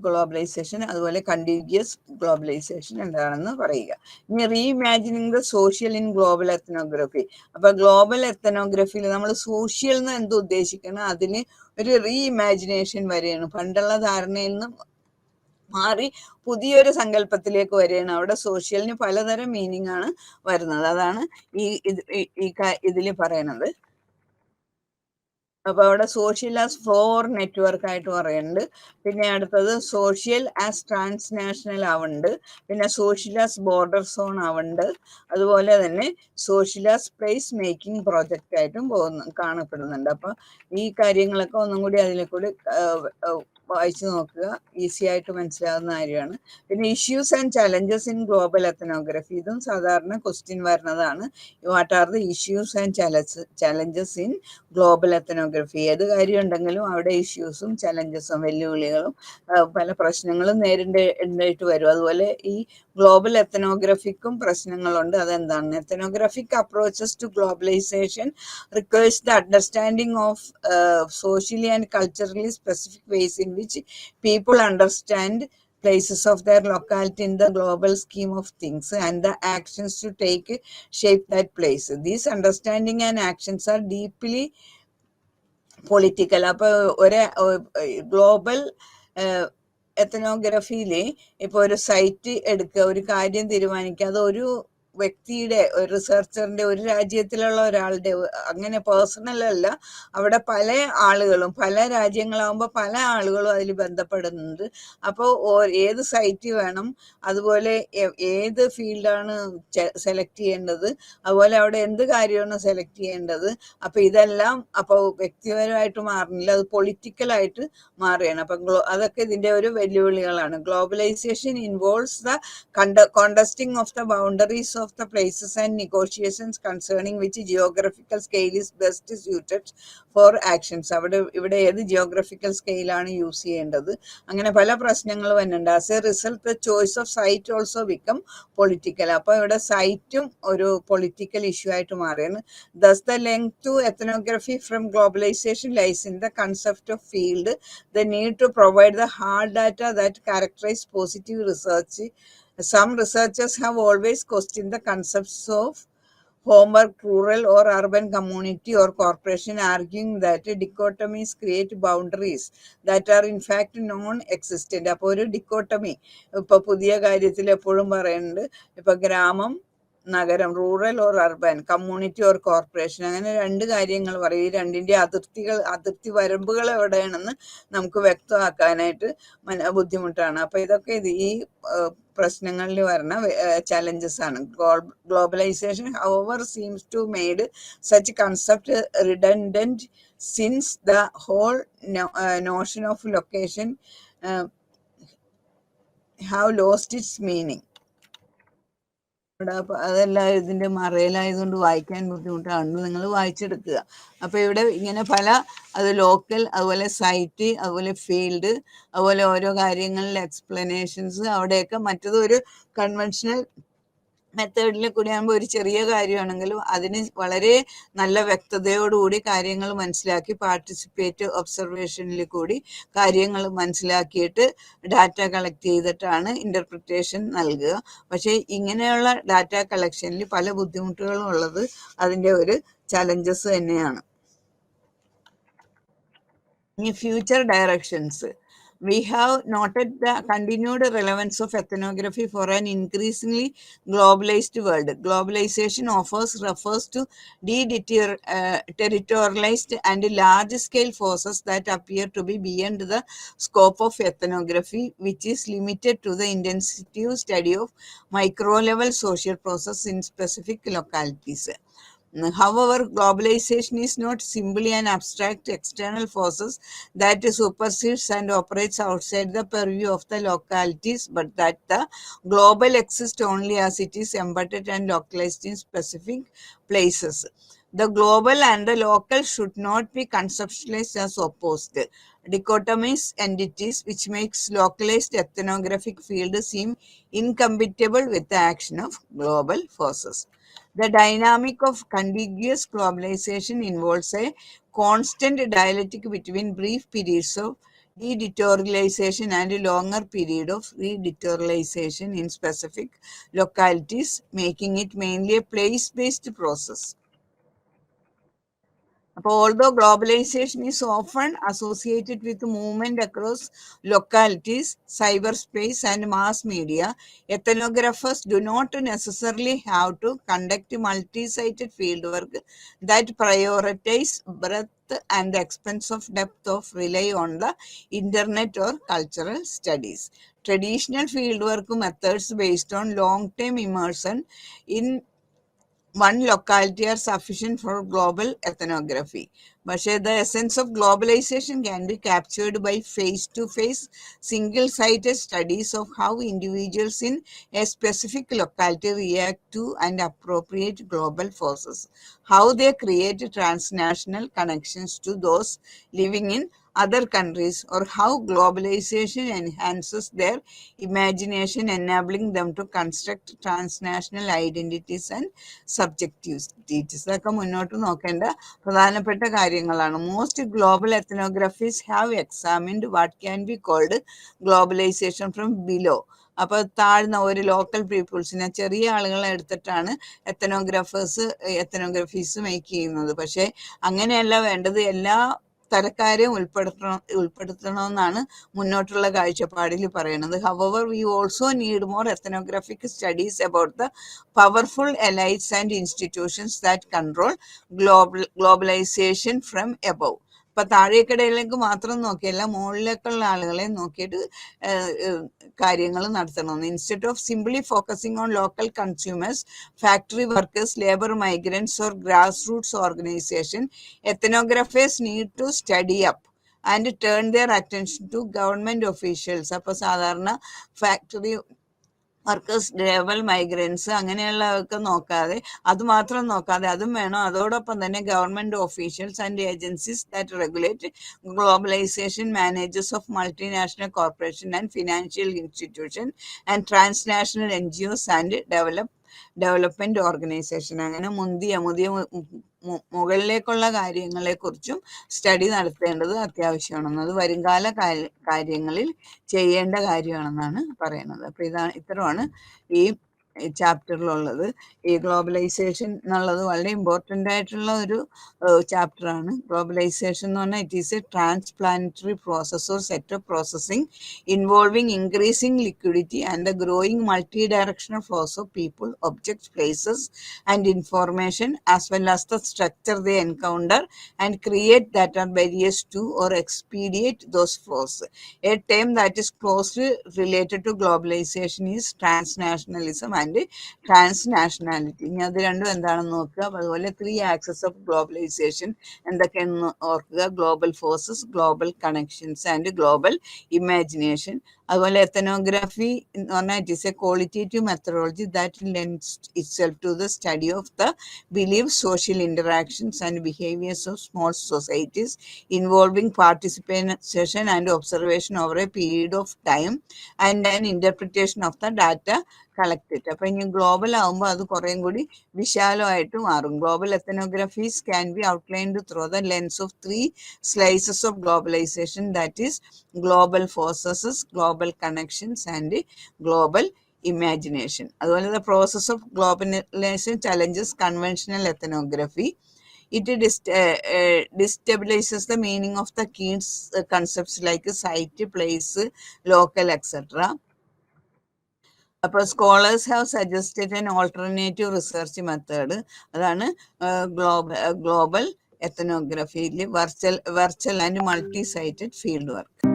globalization, അതുപോലെ continuous globalization എന്താണെന്ന് പറയുക. ഇനി reimagining the social in global ethnography. അപ്പൊ global എത്തനോഗ്രഫിയിൽ നമ്മൾ സോഷ്യൽ എന്ന് എന്ത് ഉദ്ദേശിക്കണം, അതിന് ഒരു റീഇമാജിനേഷൻ വരെയാണ്. പണ്ടുള്ള ധാരണയിൽ നിന്നും മാറി പുതിയൊരു സങ്കല്പത്തിലേക്ക് വരികയാണ്. അവിടെ സോഷ്യലിന് പലതരം മീനിങ് ആണ് വരുന്നത്. അതാണ് ഇതിൽ പറയണത്. അപ്പൊ അവിടെ സോഷ്യൽ ആസ് ഫ്ലോർ നെറ്റ്വർക്ക് ആയിട്ട് പറയുന്നുണ്ട്. പിന്നെ അടുത്തത് സോഷ്യൽ ആസ് ട്രാൻസ്നാഷണൽ ആവുന്നുണ്ട്. പിന്നെ സോഷ്യൽ ആസ് ബോർഡർ സോൺ ആവുന്നുണ്ട്. അതുപോലെ തന്നെ social as place making project ആയിട്ടും കാണപ്പെടുന്നുണ്ട്. അപ്പൊ ഈ കാര്യങ്ങളൊക്കെ ഒന്നും കൂടി അതിലെ കൂടി വായിച്ചു നോക്കുക, ഈസി ആയിട്ട് മനസ്സിലാവുന്ന കാര്യമാണ്. പിന്നെ issues and challenges in global ethnography, ഇതും സാധാരണ ക്വസ്റ്റ്യൻ വരുന്നതാണ്. What are the issues and challenges in global ethnography? ഏത് കാര്യം ഉണ്ടെങ്കിലും അവിടെ ഇഷ്യൂസും ചലഞ്ചസും വെല്ലുവിളികളും പല പ്രശ്നങ്ങളും നേരിടേണ്ടതായിട്ട് വരും. അതുപോലെ ഈ ഗ്ലോബൽ എത്തനോഗ്രഫിക്കും പ്രശ്നങ്ങളുണ്ട്. അതെന്താണ്? Ethnographic approaches to globalization requires the understanding of socially and culturally specific ways in which people understand places of their locality in the global scheme of things and the actions to take shape that place. These understanding and actions are deeply political. അപ്പോൾ ഒരു global എത്തനോഗ്രഫിയിൽ ഇപ്പോൾ ഒരു site എടുക്കുക, ഒരു കാര്യം തീരുമാനിക്കുക, അത് ഒരു വ്യക്തിയുടെ, ഒരു റിസർച്ചറിന്റെ, ഒരു രാജ്യത്തിലുള്ള ഒരാളുടെ അങ്ങനെ പേഴ്സണൽ അല്ല. അവിടെ പല ആളുകളും, പല രാജ്യങ്ങളാകുമ്പോൾ പല ആളുകളും അതിൽ ബന്ധപ്പെടുന്നുണ്ട്. അപ്പോൾ ഏത് സൈറ്റ് വേണം, അതുപോലെ ഏത് ഫീൽഡാണ് സെലക്ട് ചെയ്യേണ്ടത്, അതുപോലെ അവിടെ എന്ത് കാര്യമാണ് സെലക്ട് ചെയ്യേണ്ടത്. അപ്പൊ ഇതെല്ലാം അപ്പോൾ വ്യക്തിപരമായിട്ട് മാറുന്നില്ല, അത് പൊളിറ്റിക്കലായിട്ട് മാറുകയാണ്. അപ്പൊ അതൊക്കെ ഇതിന്റെ ഒരു വെല്ലുവിളികളാണ്. Globalization involves the contesting of the boundaries of the places and negotiations concerning which geographical scale is best suited for actions. ഇവിടെ ഏത് ജിയോഗ്രഫിക്കൽ സ്കെയിലാണ് യൂസ് ചെയ്യേണ്ടത്, അങ്ങനെ പല പ്രശ്നങ്ങൾ വരുന്നുണ്ട്. As a result the choice of site also become political. അപ്പോൾ ഇവിടെ സൈറ്റും ഒരു പൊളിറ്റിക്കൽ ഇഷ്യൂ ആയിട്ട് മാറിയാണ്. Thus the link to ethnography from globalization lies in the concept of field, the need to provide the hard data that characterize positive research. Some researchers have always questioned the concepts of homework, rural or urban community or corporation, arguing that dichotomies create boundaries that are in fact non-existent. അപ്പോൾ ഒരു ഡിക്കോട്ടമി ഇപ്പൊ പുതിയ കാര്യത്തിൽ എപ്പോഴും പറയുന്നുണ്ട്. ഇപ്പൊ ഗ്രാമം, നഗരം, rural or urban, community or corporation, അങ്ങനെ രണ്ട് കാര്യങ്ങൾ പറയും. ഈ രണ്ടിൻ്റെ അതിർത്തി വരമ്പുകൾ എവിടെയാണെന്ന് നമുക്ക് വ്യക്തമാക്കാനായിട്ട് ബുദ്ധിമുട്ടാണ്. അപ്പോൾ ഇതൊക്കെ ഈ പ്രശ്നങ്ങളിൽ വരുന്ന ചലഞ്ചസ് ആണ്. Globalization however seems to made such concept redundant since the whole notion of location have lost its meaning. അതെല്ലാം ഇതിൻ്റെ മറയിലായതുകൊണ്ട് വായിക്കാൻ ബുദ്ധിമുട്ടാണ്, നിങ്ങൾ വായിച്ചെടുക്കുക. അപ്പോൾ ഇവിടെ ഇങ്ങനെ അത് ലോക്കൽ, അതുപോലെ സൈറ്റ്, അതുപോലെ ഫീൽഡ്, അതുപോലെ ഓരോ കാര്യങ്ങളിൽ എക്സ്പ്ലനേഷൻസ്, അവിടെയൊക്കെ മറ്റത് ഒരു കൺവെൻഷണൽ മെത്തേഡിൽ കൂടി ആകുമ്പോൾ ഒരു ചെറിയ കാര്യമാണെങ്കിലും അതിന് വളരെ നല്ല വ്യക്തതയോടുകൂടി കാര്യങ്ങൾ മനസ്സിലാക്കി പാർട്ടിസിപ്പേറ്റ് ഒബ്സർവേഷനിൽ കൂടി കാര്യങ്ങൾ മനസ്സിലാക്കിയിട്ട് ഡാറ്റ കളക്ട് ചെയ്തിട്ടാണ് ഇൻ്റർപ്രിറ്റേഷൻ നൽകുക. പക്ഷേ ഇങ്ങനെയുള്ള ഡാറ്റ കളക്ഷനിൽ പല ബുദ്ധിമുട്ടുകളും ഉള്ളത് അതിൻ്റെ ഒരു ചലഞ്ചസ് തന്നെയാണ്. ഇനി future directions. We have noted the continued relevance of ethnography for an increasingly globalized world. Globalization refers to deterritorialized and large-scale forces that appear to be beyond the scope of ethnography, which is limited to the intensive study of micro-level social process in specific localities. However, globalization is not simply an abstract external forces that supersedes and operates outside the purview of the localities, but that the global exists only as it is embedded and localized in specific places. The global and the local should not be conceptualized as opposed dichotomous entities, which makes localized ethnographic field seem incompatible with the action of global forces. The dynamic of contiguous globalization involves a constant dialectic between brief periods of deterritorialization and a longer period of redeterritorialization in specific localities, making it mainly a place-based process. Although globalization is often associated with movement across localities, cyberspace, and mass media, ethnographers do not necessarily have to conduct multi-sited fieldwork that prioritize breadth and the expense of depth of rely on the internet or cultural studies. Traditional fieldwork methods based on long-term immersion in one locality are sufficient for global ethnography. But the essence of globalization can be captured by face-to-face, single-sighted studies of how individuals in a specific locality react to and appropriate global forces, how they create transnational connections to those living in other countries, or how globalization enhances their imagination, enabling them to construct transnational identities and subjectivities. ഇതൊക്കെ മുന്നോട്ട് നോക്കേണ്ട പ്രധാനപ്പെട്ട കാര്യങ്ങളാണ്. Most global ethnographies have examined what can be called globalization from below. അപ്പോൾ താഴ്ന്ന ഒരു local പീപ്പിൾസിനെ, ചെറിയ ആളുകളെ എടുത്തിട്ടാണ് എത്നോഗ്രഫീസ് മേക്ക് ചെയ്യുന്നത്. പക്ഷേ അങ്ങനെയല്ല വേണ്ടത്, എല്ലാ തരക്കാരെയും ഉൾപ്പെടുത്തണമെന്നാണ് മുന്നോട്ടുള്ള കാഴ്ചപ്പാടിൽ പറയുന്നത്. However, we also need more ethnographic studies about the powerful elites and institutions that control globalization from above. ഇപ്പൊ താഴേക്കിടയിലേക്ക് മാത്രം നോക്കിയല്ല, മുകളിലേക്കുള്ള ആളുകളെ നോക്കിയിട്ട് കാര്യങ്ങൾ നടത്തണം. Instead of simply focusing on local consumers, factory workers, labour migrants or grassroots organization, ethnographers need to study up and turn their attention to government officials. അപ്പോൾ സാധാരണ factory workers, labour migrants അങ്ങനെയുള്ളതൊക്കെ നോക്കാതെ, അതുമാത്രം നോക്കാതെ അതും വേണം, അതോടൊപ്പം തന്നെ government officials and agencies that regulate globalization, managers of multinational corporation and financial institution and transnational NGOs and development organization. അങ്ങനെ മുകളിലേക്കുള്ള കാര്യങ്ങളെക്കുറിച്ചും സ്റ്റഡി നടത്തേണ്ടത് അത്യാവശ്യമാണെന്ന്, അത് വരുംകാല കാര്യങ്ങളിൽ ചെയ്യേണ്ട കാര്യമാണെന്നാണ് പറയുന്നത്. അപ്പോൾ ഇത്രയാണ് ഈ ചാപ്റ്ററിലുള്ളത്. ഈ ഗ്ലോബലൈസേഷൻ എന്നുള്ളത് വളരെ ഇമ്പോർട്ടൻ്റ് ആയിട്ടുള്ള ഒരു ചാപ്റ്ററാണ്. ഗ്ലോബലൈസേഷൻ എന്ന് പറഞ്ഞാൽ it is a transplanetary process or set of processing involving increasing liquidity and the growing multi directional flows of people, objects, places and information as well as the structure they encounter and create that are barriers to or expedite those flows. A term that is closely related to globalization is transnationalism and transnationality. ഇനി അത് രണ്ടും എന്താണെന്ന് നോക്കുക. അതുപോലെ 3 axes of globalization എന്തൊക്കെയാണെന്ന് ഓർക്കുക. Global forces, global connections and global imagination. അതുപോലെ ethnography എന്ന് പറഞ്ഞാൽ it is a qualitative methodology that lends itself to the study of the beliefs, social interactions and behaviors of small societies involving participation and observation over a period of time and an interpretation of the data collected. അപ്പോൾ ഇനി global ആകുമ്പോൾ അത് കുറേയും കൂടി വിശാലമായിട്ട് മാറും. Global ethnographies can be outlined through the lens of 3 slices of globalization, that is global forces, global connections and global imagination. അതുപോലെ the process of globalization challenges conventional ethnography. It destabilizes the meaning of the key concepts like site, place, local, etc. അപ്പോൾ scholars have suggested an alternative research method. അതാണ് global എത്തനോഗ്രഫിയിൽ virtual and multi sited field work.